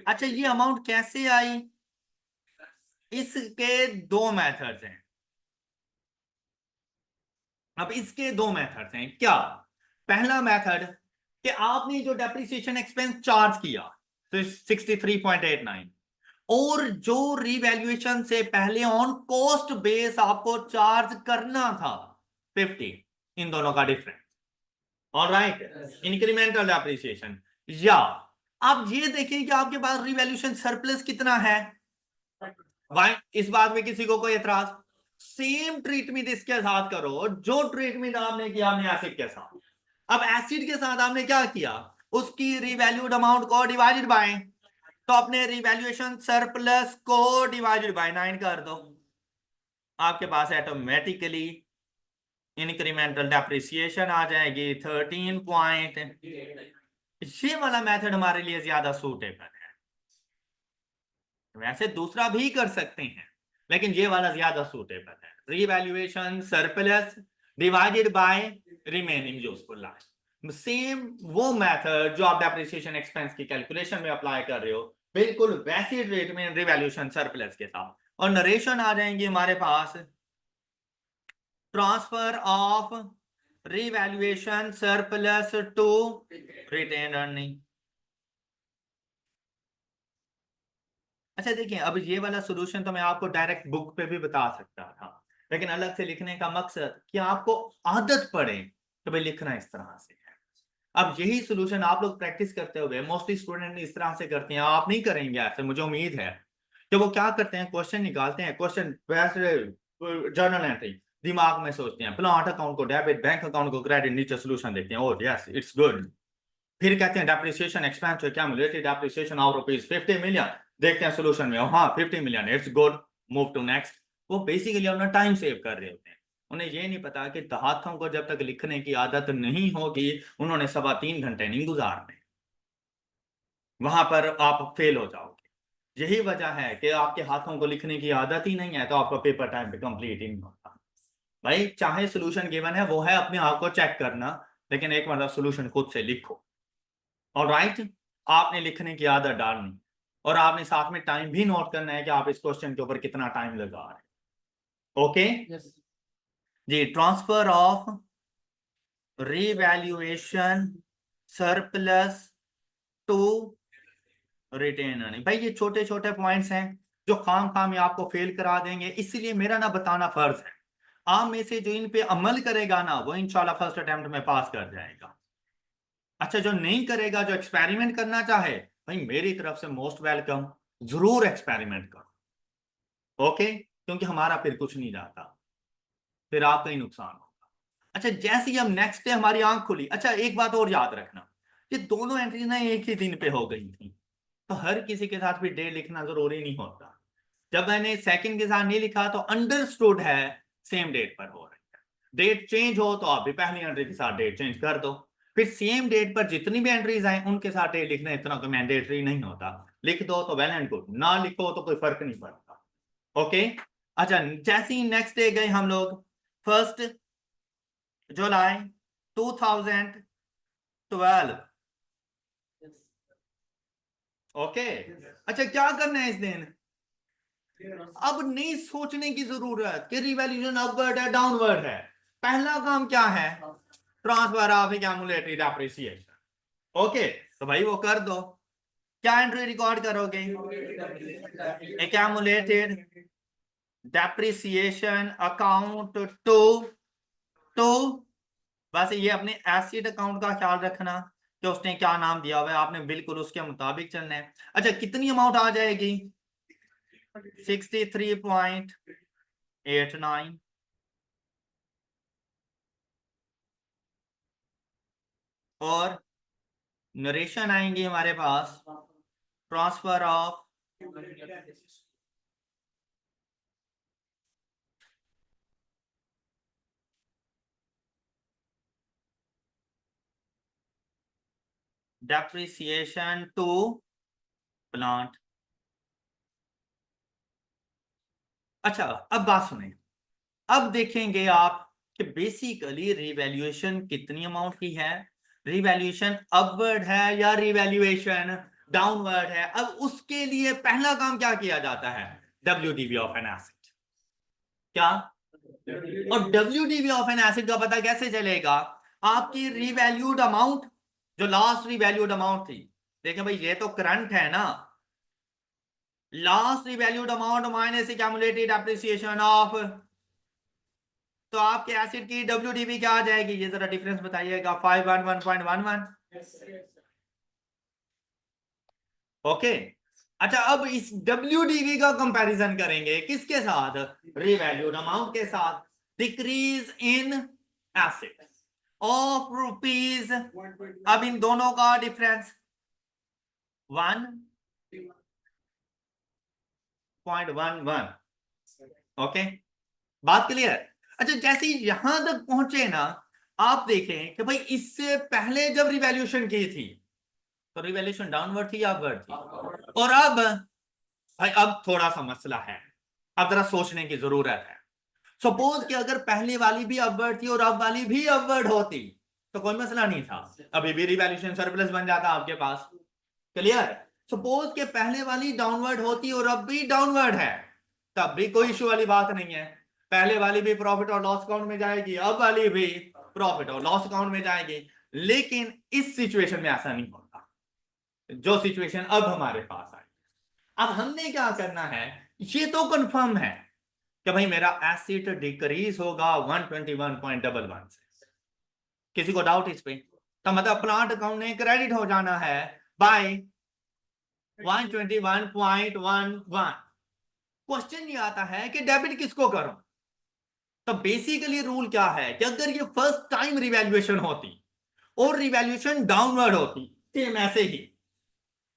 अच्छा, ये अमाउंट कैसे आई? इसके 2 मेथड्स हैं। अब इसके 2 मेथड्स हैं, क्या? पहला मेथड कि आपने जो डेप्रिसिएशन एक्सपेंस चार्ज किया तो 63.89, और जो रिवैल्यूएशन से पहले ऑन कॉस्ट बेस आपको चार्ज करना था 50, इन दोनों का डिफरेंस। Alright, incremental depreciation. या आप ये देखिए कि आपके पास रिवैल्यूएशन सरप्लस कितना है, इस बात में किसी को कोई एतराज? सेम ट्रीटमेंट इसके साथ करो जो ट्रीटमेंट आपने किया आपने एसिड के साथ। अब एसिड के साथ आपने क्या किया, उसकी रिवैल्यूड अमाउंट को डिवाइडेड बाय तो अपने रिवैल्यूएशन सरप्लस को डिवाइडेड बाय 9 कर दो, आपके पास ऑटोमेटिकली इंक्रीमेंटल डेप्रिसिएशन आ जाएगी 13 पॉइंट। ये वाला मेथड हमारे लिए ज्यादा सूटेबल है। वैसे दूसरा भी कर सकते हैं, लेकिन ये वाला ज्यादा सूटेबल है। Revaluation surplus divided by remaining useful life, same वो मेथड जो आप डेप्रिसिएशन एक्सपेंस की कैलकुलेशन में अप्लाई कर रहे हो, बिल्कुल वैसी रेट में रिवैल्यूएशन सरप्लस के साथ। और नरेशन आ जाएंगे हमारे पास transfer of revaluation surplus to retain earning. अच्छा देखिए, अब ये वाला सॉल्यूशन तो मैं आपको डायरेक्ट बुक पे भी बता सकता था, लेकिन अलग से लिखने का मकसद कि आपको आदत पड़े कि भाई लिखना इस तरह से है। अब यही सॉल्यूशन आप लोग प्रैक्टिस करते हुए, मोस्टली स्टूडेंट इस तरह से करते हैं, आप नहीं करेंगे ऐसे, मुझे उम्मीद है कि वो क्या करते हैं, क्वेश्चन निकालते हैं, क्वेश्चन वैसे जर्नल एंट्री दिमाग में सोचते हैं, प्लांट अकाउंट को डेबिट, बैंक अकाउंट को क्रेडिट, नीचे सॉल्यूशन देखते हैं, ओह यस इट्स गुड। फिर कहते हैं डेप्रिसिएशन एक्सपेंस क्या cumulated depreciation of rupees 50 million, देखते हैं सॉल्यूशन में, हाँ 50 million, it's good, move to next. वो बेसिकली अपना टाइम सेव कर रहे होते हैं। उन्हें ये नहीं पता कि हाथों को जब तक लिखने की आदत नहीं होगी, उन्होंने 3.25 घंटे नहीं गुजारने, वहां पर आप फेल हो जाओगे। यही वजह है कि आपके हाथों को लिखने की आदत ही नहीं है, तो आपका पेपर टाइम पे कंप्लीट ही नहीं होता। भाई चाहे सोल्यूशन गिवन है, वो है अपने आप को चेक करना, लेकिन एक मतलब सोल्यूशन खुद से लिखो। ऑलराइट, आपने लिखने की आदत डालनी, और आपने साथ में टाइम भी नोट करना है कि आप इस क्वेश्चन के ऊपर कितना टाइम लगा रहे हैं। ओके जी, transfer of revaluation surplus to retain earning. भाई ये छोटे छोटे पॉइंट्स हैं जो खाम खाम में आपको फेल करा देंगे, इसीलिए मेरा ना बताना फर्ज है। आप में से जो इन पे अमल करेगा ना, वो इंशाल्लाह फर्स्ट अटेम्प्ट में पास कर जाएगा। अच्छा, जो नहीं करेगा, जो एक्सपेरिमेंट करना चाहे, भाई मेरी तरफ से मोस्ट वेलकम, जरूर एक्सपेरिमेंट करो। ओके, क्योंकि हमारा फिर कुछ नहीं जाता, फिर आपका ही नुकसान होगा। अच्छा, जैसे ही हम नेक्स्ट डे हमारी आंख खुली, अच्छा एक बात और याद रखना, ये दोनों एंट्री ना एक ही दिन पे हो गई थी, तो हर किसी के साथ भी डेट लिखना जरूरी नहीं होता। जब मैंने सेकंड के साथ नहीं लिखा तो अंडरस्टूड है सेम डेट पर हो रही है। डेट चेंज हो तो आप भी पहली एंट्री के साथ डेट चेंज कर दो, फिर सेम डेट पर जितनी भी एंट्रीज आए उनके साथ डेट लिखना इतना तो मैंडेटरी नहीं होता। लिख दो तो वेल एंड गुड, ना लिखो तो कोई फर्क नहीं पड़ता। ओके, अच्छा जैसे ही नेक्स्ट डे गए हम लोग, 1 जुलाई 2012। ओके, अच्छा क्या करना है इस दिन, अब नहीं सोचने की जरूरत कि रिवैल्यूएशन अपवर्ड है डाउनवर्ड है। पहला काम क्या है, transfer of accumulated depreciation. Okay, तो भाई वो कर दो। क्या एंट्री रिकॉर्ड करोगे, accumulated depreciation account to two, बस ये अपने एसिड अकाउंट का ख्याल रखना कि उसने क्या नाम दिया हुआ है, आपने बिल्कुल उसके मुताबिक चलना है। अच्छा कितनी अमाउंट आ जाएगी, 63.89, और नरेशन आएंगे हमारे पास transfer of depreciation to plant. अच्छा अब बात सुने, अब देखेंगे आप कि बेसिकली रिवैल्यूएशन कितनी अमाउंट की है, रिवैल्यूएशन अपवर्ड है या रिवैल्यूएशन डाउनवर्ड है। अब उसके लिए पहला काम क्या किया जाता है, WDV ऑफ एन एसेट। क्या, और WDV ऑफ एन एसेट का पता कैसे चलेगा, आपकी रिवैल्यूड अमाउंट, जो लास्ट रिवैल्यूड अमाउंट थी, देखें भाई ये तो करंट है ना, last revalued amount minus accumulated appreciation of, तो आपके एसिड की WDV क्या आ जाएगी, ये जरा डिफरेंस बताइएगा, 511.11। ओके, अच्छा अब इस WDV का कंपैरिजन करेंगे किसके साथ, रिवैल्यूड अमाउंट के साथ। Decrease in acid of rupees, अब इन दोनों का डिफरेंस 1 27.11। ओके, बात क्लियर? अच्छा, जैसे यहां तक पहुंचे ना, आप देखें कि भाई इससे पहले जब रिवैल्यूएशन की थी तो रिवैल्यूएशन डाउनवर्ड थी या अपवर्ड थी, और अब भाई अब थोड़ा सा मसला है, अब जरा सोचने की जरूरत है। सपोज कि अगर पहले वाली भी अपवर्ड थी और अब वाली भी अपवर्ड होती तो कोई मसला नहीं था, अभी भी रिवैल्यूएशन सरप्लस बन जाता आपके पास। क्लियर? सपोज के पहले वाली डाउनवर्ड होती और अब भी डाउनवर्ड है, तब भी कोई इश्यू वाली बात नहीं है, पहले वाली भी प्रॉफिट और लॉस अकाउंट में जाएगी, अब वाली भी प्रॉफिट और लॉस अकाउंट में जाएगी। लेकिन इस सिचुएशन में ऐसा नहीं होता, जो सिचुएशन अब हमारे पास आई। अब हमने क्या करना है, ये तो कंफर्म है कि भाई मेरा एसिड डिक्रीज होगा 121.11 से, किसी को डाउट इस पे? तो मतलब प्लांट अकाउंट में क्रेडिट हो जाना है बाय 121.11। क्वेश्चन ये आता है कि डेबिट किसको करूं? तो बेसिकली रूल क्या है कि अगर ये फर्स्ट टाइम रिवैल्यूएशन होती और रिवैल्यूएशन डाउनवर्ड होती सेम ऐसे ही,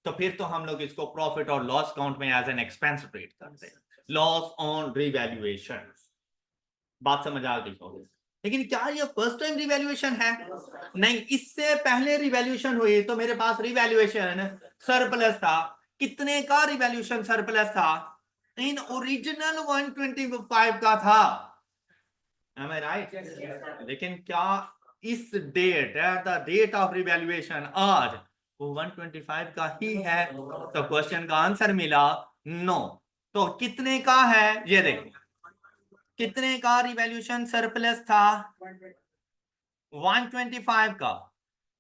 तो फिर तो हम लोग इसको प्रॉफिट और लॉस अकाउंट में एज एन एक्सपेंस ट्रीट करते हैं, लॉस ऑन रिवैल्यूएशन। बात समझ आ गई होगी? लेकिन क्या ये फर्स्ट टाइम रिवैल्यूएशन है? नहीं, इससे पहले रिवैल्यूएशन हुई तो मेरे पास रिवैल्यूएशन सरप्लस था। कितने का रिवैल्यूएशन सरप्लस था? इन ओरिजिनल 125 का था। Am I right? लेकिन क्या इस date at the date of revaluation आज वो 125 का ही है? तो क्वेश्चन का आंसर मिला नो। तो कितने का है ये देखो, कितने का रिवैल्यूएशन सरप्लस था? 125 का।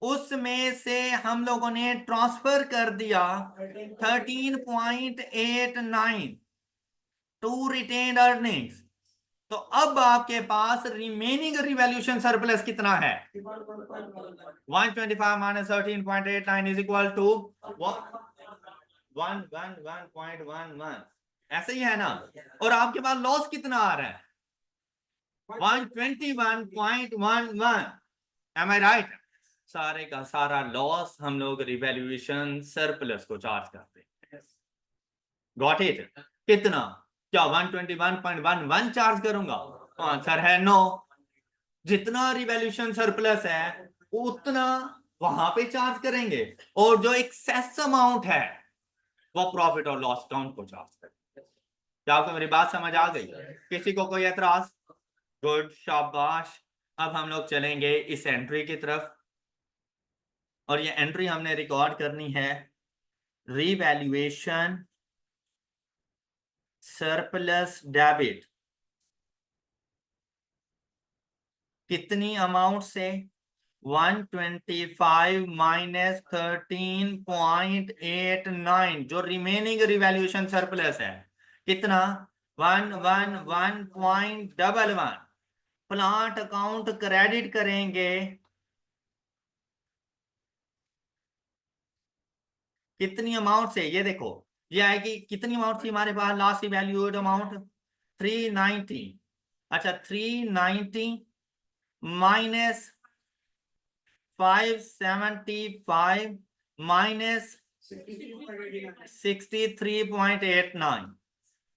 उसमें से हम लोगों ने ट्रांसफर कर दिया 13.89 टू रिटेन्ड अर्निंग्स। तो अब आपके पास रिमेनिंग रिवैल्यूएशन सरप्लस कितना है? 125 माइनस 13.89 इज इक्वल टू 111.11। ऐसे ही है ना? और आपके पास लॉस कितना आ रहा है? 121.11। एम आई राइट? सारे का सारा लॉस हम लोग रिवैल्यूएशन सरप्लस को चार्ज करते हैं। Got it? कितना? क्या 121.11 चार्ज करूंगा? आंसर है नो। जितना रिवैल्यूएशन सरप्लस है उतना वहां पे चार्ज करेंगे, और जो एक्सेस अमाउंट है वो प्रॉफिट और लॉस अकाउंट को चार्ज करेंगे। क्या आपको मेरी बात समझ आ गई? किसी को कोई एतराज? गुड, शाबाश। अब हम लोग चलेंगे इस एंट्री की तरफ, और ये एंट्री हमने रिकॉर्ड करनी है रिवैल्यूएशन सरप्लस डेबिट। कितनी अमाउंट से? 125 माइनस 13.89, जो रिमेनिंग रिवैल्यूएशन सरप्लस है। कितना? 111.11। प्लांट अकाउंट क्रेडिट करेंगे कितनी अमाउंट से? ये देखो, ये आएगी कितनी अमाउंट थी हमारे पास लास्ट इवैल्यूएट अमाउंट? 390। अच्छा, 390 माइनस 575 माइनस 63.89।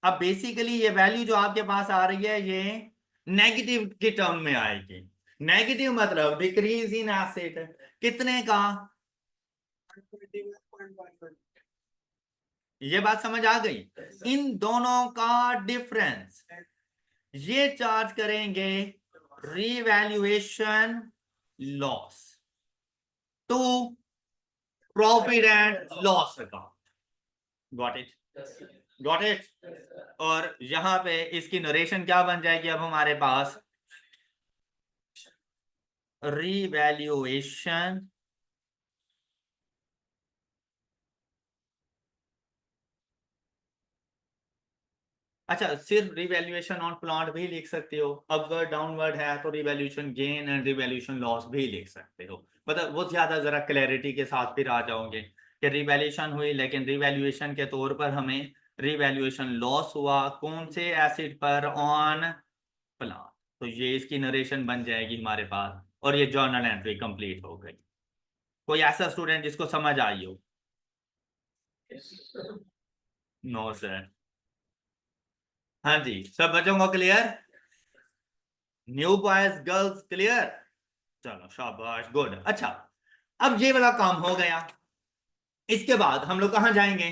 अब बेसिकली ये वैल्यू जो आपके पास आ रही है ये नेगेटिव की टर्म में आएगी। नेगेटिव मतलब डिक्रीज इन एसेट। कितने का? ये बात समझ आ गई? इन दोनों का डिफरेंस ये चार्ज करेंगे revaluation loss to profit and loss account. Got it? Got it? और यहां पे इसकी नरेशन क्या बन जाएगी अब हमारे पास? रिवैल्यूएशन अच्छा, सिर्फ रिवैल्यूएशन ऑन प्लांट भी लिख सकते हो, अपवर्ड डाउनवर्ड है तो revaluation gain and revaluation loss भी लिख सकते हो। मतलब वो ज्यादा जरा क्लैरिटी के साथ फिर आ जाओगे कि रिवैल्यूएशन हुई लेकिन रिवैल्यूएशन के तौर पर हमें रिवैल्यूएशन लॉस हुआ कौन से एसिड पर? On plant. तो ये इसकी नरेशन बन जाएगी हमारे पास, और ये जर्नल एंट्री कंप्लीट हो गई। कोई ऐसा स्टूडेंट जिसको समझ आई हो? No sir. हाँ जी, सब बच्चों को clear? New boys girls clear? चलो शाबाश, गुड। अच्छा, अब ये वाला काम हो गया। इसके बाद हम लोग कहाँ जाएंगे?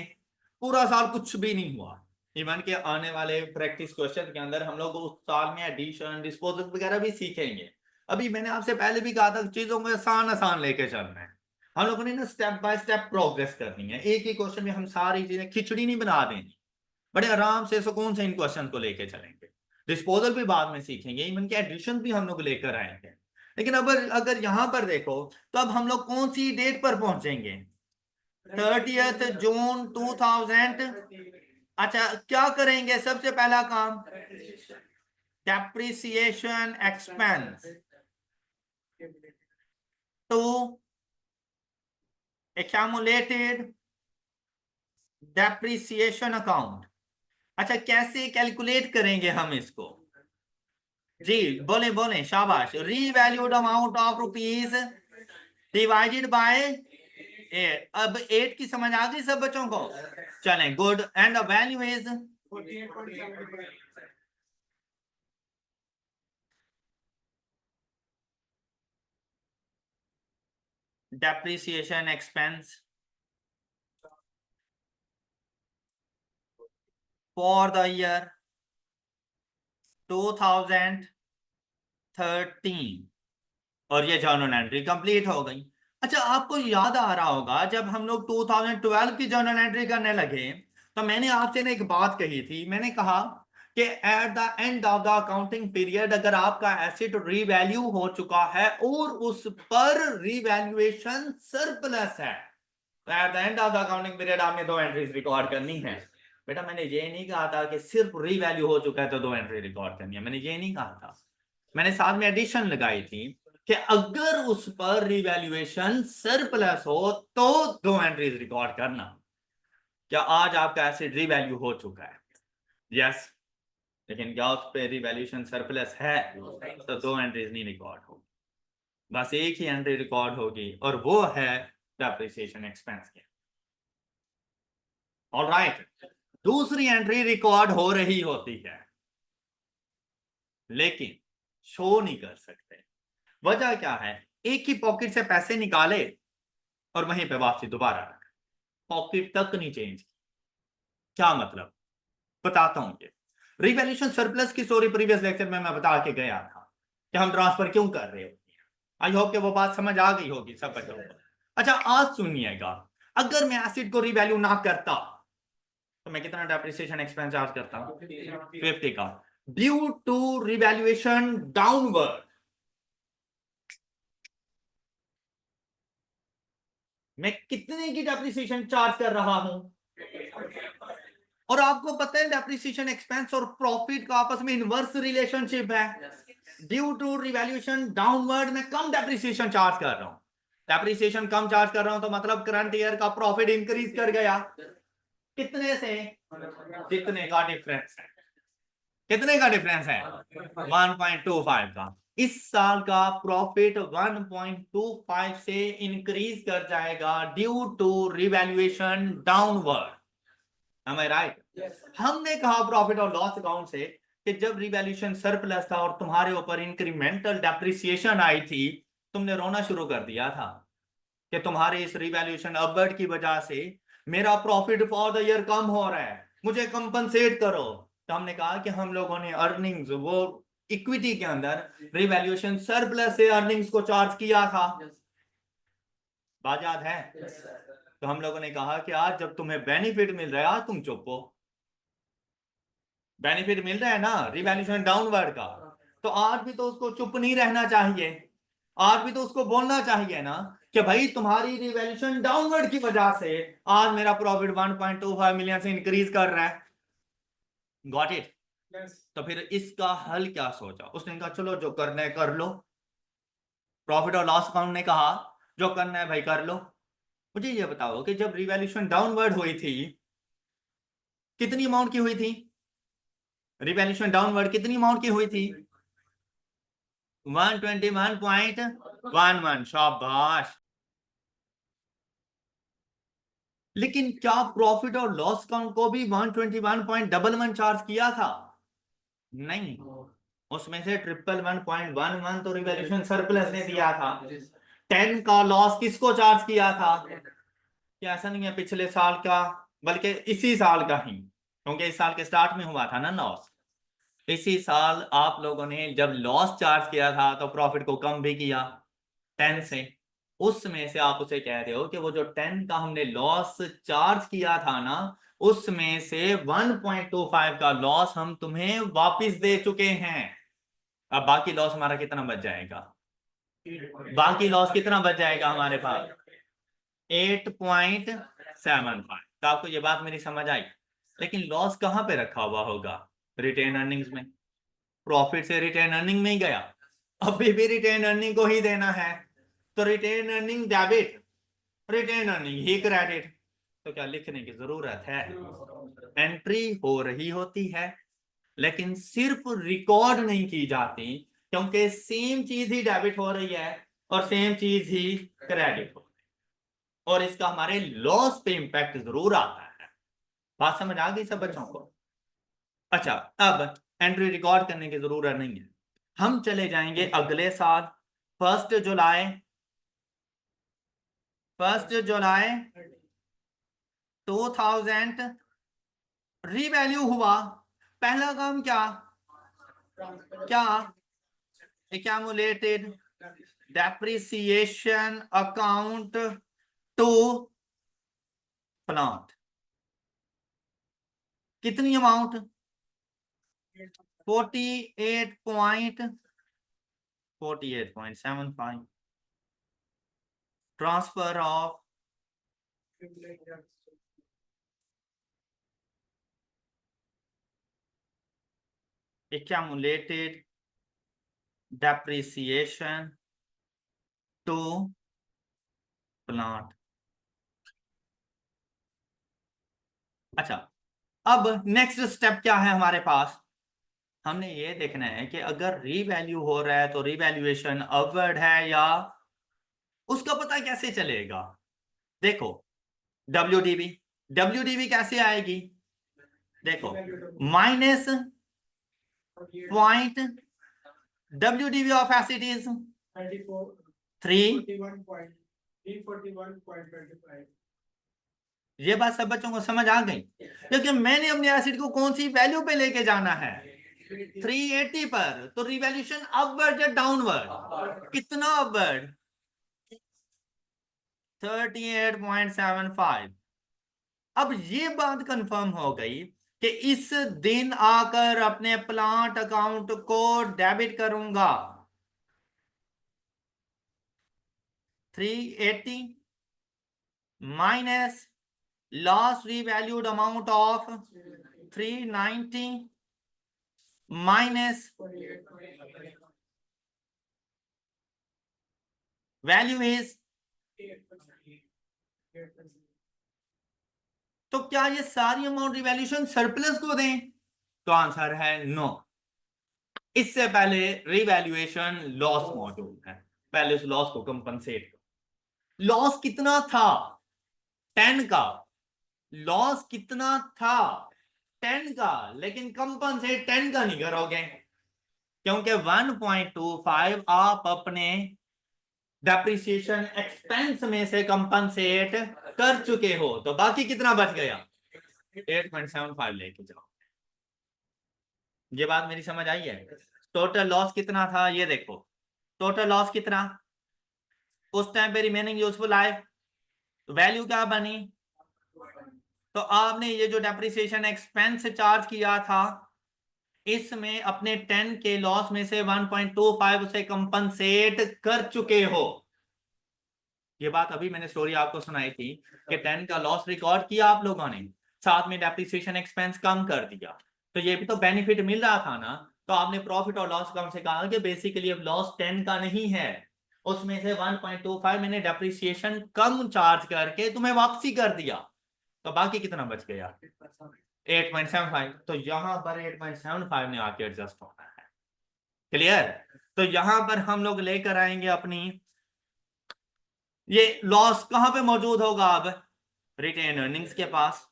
पूरा साल कुछ भी नहीं हुआ। इवन के आने वाले प्रैक्टिस क्वेश्चन के अंदर हम लोग उस साल में एडिशन डिस्पोजल वगैरह भी सीखेंगे। अभी मैंने आपसे पहले भी कहा था चीजों को आसान आसान लेके चलना है। हम लोगों ने ना स्टेप बाय स्टेप प्रोग्रेस करनी है। एक ही क्वेश्चन में हम सारी चीजें खिचड़ी नहीं बना देनी। बड़े आराम से सुकून से इन क्वेश्चन को लेके चलेंगे। डिस्पोजल भी बाद में सीखेंगे, इवन के एडिशन भी हम लोग लेकर आएंगे। लेकिन अब अगर यहां पर देखो तो अब हम लोग कौन सी डेट पर पहुंचेंगे? 30 जून 2000। अच्छा, क्या करेंगे सबसे पहला काम? Depreciation expense to accumulated depreciation account. अच्छा, कैसे कैलकुलेट करेंगे हम इसको? जी बोले बोले, शाबाश। Revalued amount of rupees divided by 8। अब 8 की समझ आ गई सब बच्चों को? चलें, good. And the value is depreciation expense for the year 2013। और ये जर्नल एंट्री कंप्लीट हो गई। अच्छा, आपको याद आ रहा होगा जब हम लोग 2012 की जर्नल एंट्री करने लगे तो मैंने आपसे ना एक बात कही थी। मैंने कहा कि eight the end of the accounting period अगर आपका एसेट रीवैल्यू हो चुका है और उस पर रीवैल्यूएशन सरप्लस है तो at the end of the accounting period आपने 2 एंट्रीज रिकॉर्ड करनी है। बेटा, मैंने ये नहीं कहा था कि सिर्फ रीवैल्यू हो चुका है तो 2 एंट्री रिकॉर्ड करनी है। मैंने ये नहीं कहा था। मैंने साथ में एडिशन लगाई थी कि अगर उस पर रिवैल्यूएशन सरप्लस हो तो 2 एंट्रीज रिकॉर्ड करना। क्या आज आपका एसेट रीवैल्यू हो चुका है? यस। लेकिन क्या उस पर रिवैल्यूएशन सरप्लस है तो 2 एंट्रीज नहीं रिकॉर्ड होगी। बस एक ही एंट्री रिकॉर्ड होगी और वो है डेप्रिसिएशन एक्सपेंस की। ऑलराइट, दूसरी एंट्री रिकॉर्ड हो रही होती है लेकिन शो नहीं कर सकते। वजह क्या है? एक ही पॉकेट से पैसे निकाले और वहीं पे वापसी दोबारा रख, पॉकेट तक नहीं चेंज। क्या मतलब? बताता हूं। ये रिवैल्यूएशन सरप्लस की स्टोरी प्रीवियस लेक्चर में मैं बता के गया था कि हम ट्रांसफर क्यों कर रहे होते हैं। आई होप कि वो बात समझ आ गई होगी सब बच्चों को। अच्छा, आज सुनिएगा। अगर मैं एसिड को रिवैल्यू ना करता तो मैं कितना डेप्रिसिएशन एक्सपेंस चार्ज करता हूं? 50 का। ड्यू टू रिवैल्यूएशन डाउनवर्ड मैं कितने की डेप्रिसिएशन चार्ज कर रहा हूं? और आपको पता है डेप्रिसिएशन एक्सपेंस और प्रॉफिट का आपस में इनवर्स रिलेशनशिप है। ड्यू टू रिवैल्यूएशन डाउनवर्ड मैं कम डेप्रिसिएशन चार्ज कर रहा हूं। डेप्रिसिएशन कम चार्ज कर रहा हूं तो मतलब करंट ईयर का प्रॉफिट इंक्रीज कर गया। कितने से? जितने का डिफरेंस है। कितने का डिफरेंस है? 1.25 का। इस साल का प्रॉफिट 1.25 से इंक्रीज कर जाएगा due to revaluation downward. Am I right? हमने कहा प्रॉफिट और लॉस अकाउंट से कि जब रिवैल्यूएशन सरप्लस था और तुम्हारे ऊपर इंक्रीमेंटल डेप्रिसिएशन आई थी, तुमने रोना शुरू कर दिया था कि तुम्हारे इस रिवैल्यूएशन अपवर्ड की वजह से मेरा प्रॉफिट फॉर द ईयर कम हो रहा है, मुझे कंपनसेट करो। तो हमने कहा कि हम लोगों ने अर्निंग्स वो इक्विटी के अंदर रिवैल्यूएशन सरप्लस से अर्निंग्स को चार्ज किया था। बात याद है? तो हम लोगों ने कहा कि आज जब तुम्हें बेनिफिट मिल रहा है आज तुम चुप हो। बेनिफिट मिल रहा है ना रिवैल्यूएशन डाउनवर्ड का, तो आज भी तो उसको चुप नहीं रहना चाहिए। आज भी तो उसको बोलना चाहिए ना कि भाई तुम्हारी रिवैल्यूएशन डाउनवर्ड की वजह से आज मेरा प्रॉफिट 1.25 मिलियन से इंक्रीज कर रहा है। Got it? तो फिर इसका हल क्या सोचा? उसने कहा चलो जो करना है कर लो। प्रॉफिट और लॉस अकाउंट ने कहा जो करना है भाई कर लो। मुझे ये बताओ कि जब रिवैल्यूएशन डाउनवर्ड हुई थी कितनी अमाउंट की हुई थी? रिवैल्यूएशन डाउनवर्ड कितनी अमाउंट की हुई थी? 121.11। शाबाश। लेकिन क्या प्रॉफिट और लॉस अकाउंट को भी 121.11 चार्ज किया था? नहीं, उसमें से 111.11 तो रिवॉल्यूशन सरप्लस ने दिया था। 10 का लॉस किसको चार्ज किया था? क्या ऐसा नहीं है पिछले साल का, बल्कि इसी साल का ही, क्योंकि इस साल के स्टार्ट में हुआ था ना लॉस। इसी साल आप लोगों ने जब लॉस चार्ज किया था तो प्रॉफिट को कम भी किया 10 से। उसमें से आप उसे कह रहे हो कि वो जो 10 का हमने लॉस चार्ज किया था ना, उसमें से 1.25 का लॉस हम तुम्हें वापस दे चुके हैं। अब बाकी लॉस हमारा कितना बच जाएगा? बाकी लॉस कितना बच जाएगा हमारे पास? 8.75। तो आपको ये बात मेरी समझ आई? लेकिन लॉस कहां पे रखा हुआ होगा? रिटेन अर्निंग्स में। प्रॉफिट से रिटेन अर्निंग में ही गया, अभी भी रिटेन अर्निंग को ही देना है। तो retain earning debit, retain earning ही क्रेडिट। तो क्या लिखने की जरूरत है? एंट्री हो रही होती है, लेकिन सिर्फ रिकॉर्ड नहीं की जाती, क्योंकि सेम चीज ही डेबिट हो रही है और सेम चीज ही क्रेडिट हो रही है, और इसका हमारे लॉस पे इंपैक्ट जरूर आता है। बात समझ आ गई सब बच्चों को? अच्छा, अब एंट्री रिकॉर्ड करने की जरूरत नहीं है। हम चले जाएंगे अगले साल। 1 जुलाई, 1 जुलाई 2000 रीवैल्यू हुआ। पहला काम क्या? क्या? Accumulated depreciation account to plant. कितनी amount? 48.75। Transfer of accumulated depreciation to plant। अच्छा, अब नेक्स्ट स्टेप क्या है हमारे पास? हमने ये देखना है कि अगर रीवैल्यू हो रहा है तो रीवैल्यूएशन अपवर्ड है या, उसका पता कैसे चलेगा? देखो, डब्ल्यूडीबी, डब्ल्यूडीबी कैसे आएगी? देखो, minus point WDB of acid is 3। ये बात सब बच्चों को समझ आ गई? क्योंकि मैंने अपने एसिड को कौन सी वैल्यू पे लेके जाना है? 380 पर। तो रिवैल्यूएशन अपवर्ड या डाउनवर्ड? कितना अपवर्ड? 38.75। अब ये बात कंफर्म हो गई कि इस दिन आकर अपने प्लांट अकाउंट को डेबिट करूंगा 380 minus loss revalued amount of 390 minus value is. तो क्या ये सारी अमाउंट रिवैल्यूएशन सरप्लस को दें? तो आंसर है नो। इससे पहले रिवैल्यूएशन लॉस मौजूद है, पहले उस लॉस को कंपनसेट करो। लॉस कितना था? 10 का। लॉस कितना था? 10 का। लेकिन कंपनसेट 10 का नहीं करोगे, क्योंकि 1.25 आप अपने डेप्रिसिएशन एक्सपेंस में से कंपनसेट कर चुके हो। तो बाकी कितना बच गया? 8.75 लेके जाओ। ये बात मेरी समझ आई है? टोटल लॉस कितना था ये देखो। टोटल लॉस कितना उस टाइम पे? रिमेनिंग यूजफुल लाइफ वैल्यू क्या बनी? तो आपने ये जो डेप्रिसिएशन एक्सपेंस चार्ज किया था, इसमें अपने 10 के लॉस में से 1.25 उसे कंपनसेट कर चुके हो। ये बात अभी मैंने स्टोरी आपको सुनाई थी कि 10 का लॉस रिकॉर्ड किया आप लोगों ने, साथ में डेप्रिसिएशन एक्सपेंस कम कर दिया, तो ये भी तो बेनिफिट मिल रहा था ना। तो आपने प्रॉफिट और लॉस अकाउंट से कहा कि बेसिकली अब लॉस 10 का नहीं है, उसमें से 1.25 मैंने डेप्रिसिएशन कम चार्ज करके तुम्हें वापसी कर दिया। तो बाकी कितना बच गया? 8.75। तो यहां पर 8.75 ने आके एडजस्ट होना है। क्लियर? तो यहां पर हम लोग लेकर आएंगे अपनी, ये लॉस कहां पे मौजूद होगा अब? रिटेन अर्निंग्स के पास।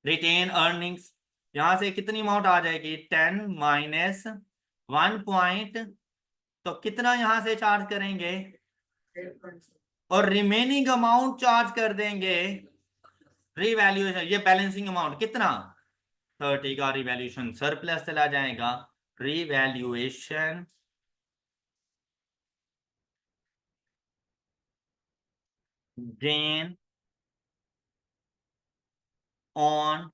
रिटेन अर्निंग्स यहां से कितनी अमाउंट आ जाएगी 10 माइनस 1 पॉइंट, तो कितना यहां से चार्ज करेंगे और रिमेनिंग अमाउंट चार्ज कर देंगे रिवैल्यूएशन। ये बैलेंसिंग अमाउंट कितना 30 का रिवैल्यूएशन सरप्लस चला जाएगा, रिवैल्यूएशन गेन ऑन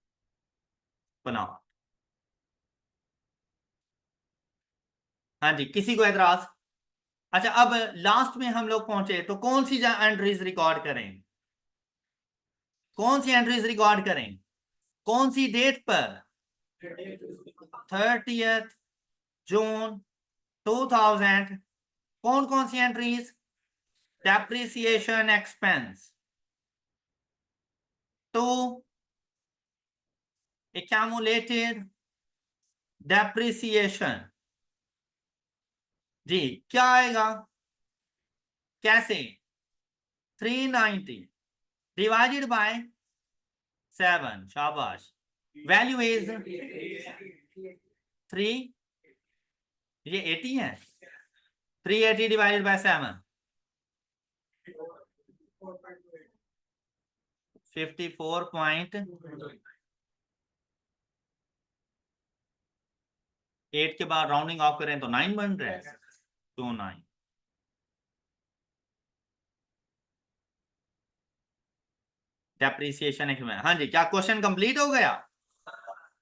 प्लांट। हाँ जी, किसी को एतराज? अच्छा, अब लास्ट में हम लोग पहुंचे तो कौन सी एंट्रीज रिकॉर्ड करें, कौन सी एंट्रीज रिकॉर्ड करें, कौन सी डेट पर 30th जून 2000। कौन कौन सी entries, depreciation expense to accumulated depreciation. जी क्या आएगा, कैसे 390 डिवाइडेड बाय 7, शाबाश, वैल्यू इज 3, ये 80 है, 380 डिवाइडेड बाय 7 54.8 के बाद राउंडिंग ऑफ करें तो 9 बन रहा है, 29। डेप्रिसिएशन एक में, हाँ जी, क्या क्वेश्चन कंप्लीट हो गया?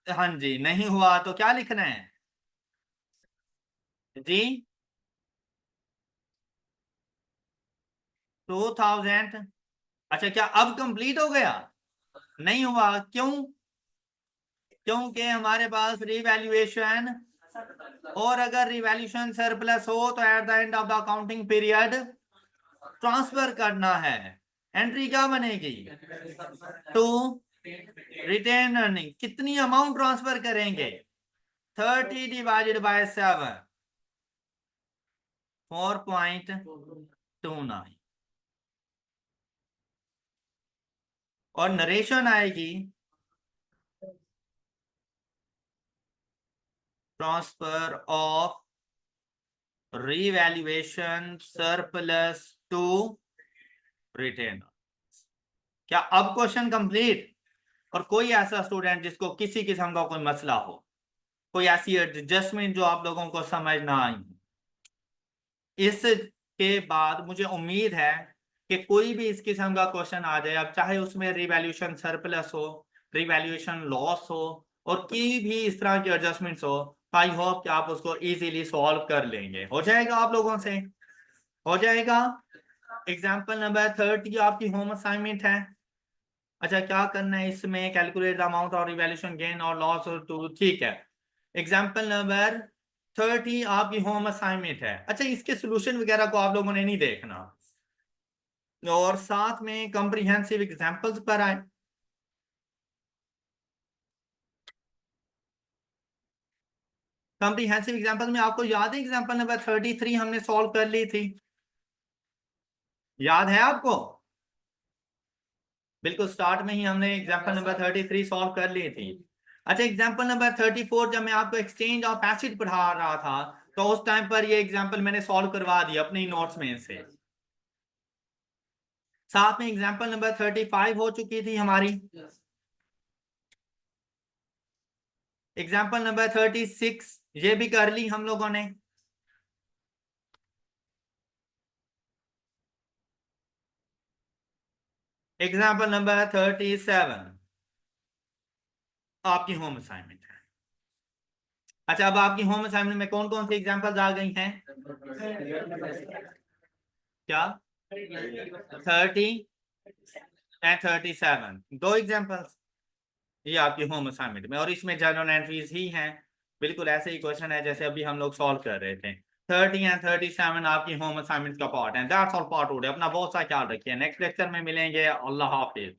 हाँ जी, नहीं हुआ तो क्या लिखना है जी 2000। अच्छा, क्या अब कंप्लीट हो गया? नहीं हुआ, क्यों? क्योंकि हमारे पास रिवैल्यूएशन, और अगर रिवैल्यूएशन सरप्लस हो तो at the end of the accounting period transfer करना है। एंट्री क्या बनेगी टू रिटेन अर्निंग। कितनी अमाउंट ट्रांसफर करेंगे 30 डिवाइडेड बाय 7, 4.29। और नरेशन आएगी transfer of revaluation surplus to retain. क्या अब क्वेश्चन कंप्लीट? और कोई ऐसा स्टूडेंट जिसको किसी किस्म का कोई मसला हो, कोई ऐसी एडजस्टमेंट जो आप लोगों को समझ ना आई, इसके बाद मुझे उम्मीद है कि कोई भी इस किस्म का क्वेश्चन आ जाए, अब चाहे उसमें रिवैल्यूएशन सरप्लस हो, रिवैल्यूएशन लॉस हो, और कोई भी इस तरह की एडजस्टमेंट्स हो, आई होप कि आप उसको इजीली सॉल्व कर लेंगे। हो जाएगा आप लोगों से, हो जाएगा। एग्जाम्पल नंबर 30 आपकी होम असाइनमेंट है। अच्छा, क्या करना है इसमें, कैलकुलेट द अमाउंट और रिवैल्यूएशन गेन और लॉस और टू, ठीक है। एग्जाम्पल नंबर 30 आपकी होम असाइनमेंट है। अच्छा, इसके सोल्यूशन वगैरह को आप लोगों ने नहीं देखना, और साथ में कॉम्प्रिहेंसिव एग्जांपल्स पर आए। कॉम्प्रिहेंसिव एग्जांपल में आपको याद है एग्जांपल नंबर 33 हमने सॉल्व कर ली थी, याद है आपको? बिल्कुल स्टार्ट में ही हमने एग्जांपल नंबर 33 सॉल्व कर ली थी। अच्छा, एग्जांपल नंबर 34 जब मैं आपको एक्सचेंज ऑफ एसिड पढ़ा रहा था तो उस टाइम पर ये एग्जांपल मैंने सॉल्व करवा दिया अपने नोट्स में से। साथ में एग्जांपल नंबर 35 हो चुकी थी हमारी। एग्जांपल नंबर 36 ये भी कर ली हम लोगों ने। एग्जाम्पल नंबर 37 आपकी होम असाइनमेंट है। अच्छा, अब आपकी होम असाइनमेंट में कौन कौन सी एग्जाम्पल्स आ गई हैं? क्या 30 एंड 37, दो एग्जाम्पल्स ये आपकी होम असाइनमेंट में, और इसमें जनरल एंट्रीज ही हैं। बिल्कुल ऐसे ही क्वेश्चन है जैसे अभी हम लोग सॉल्व कर रहे थे। 30 एंड 37 आपकी होम असाइनमेंट का पार्ट है। दैट्स ऑल पार्ट हो गया। अपना बहुत सा ख्याल रखिए, नेक्स्ट लेक्चर में मिलेंगे। अल्लाह हाफिज।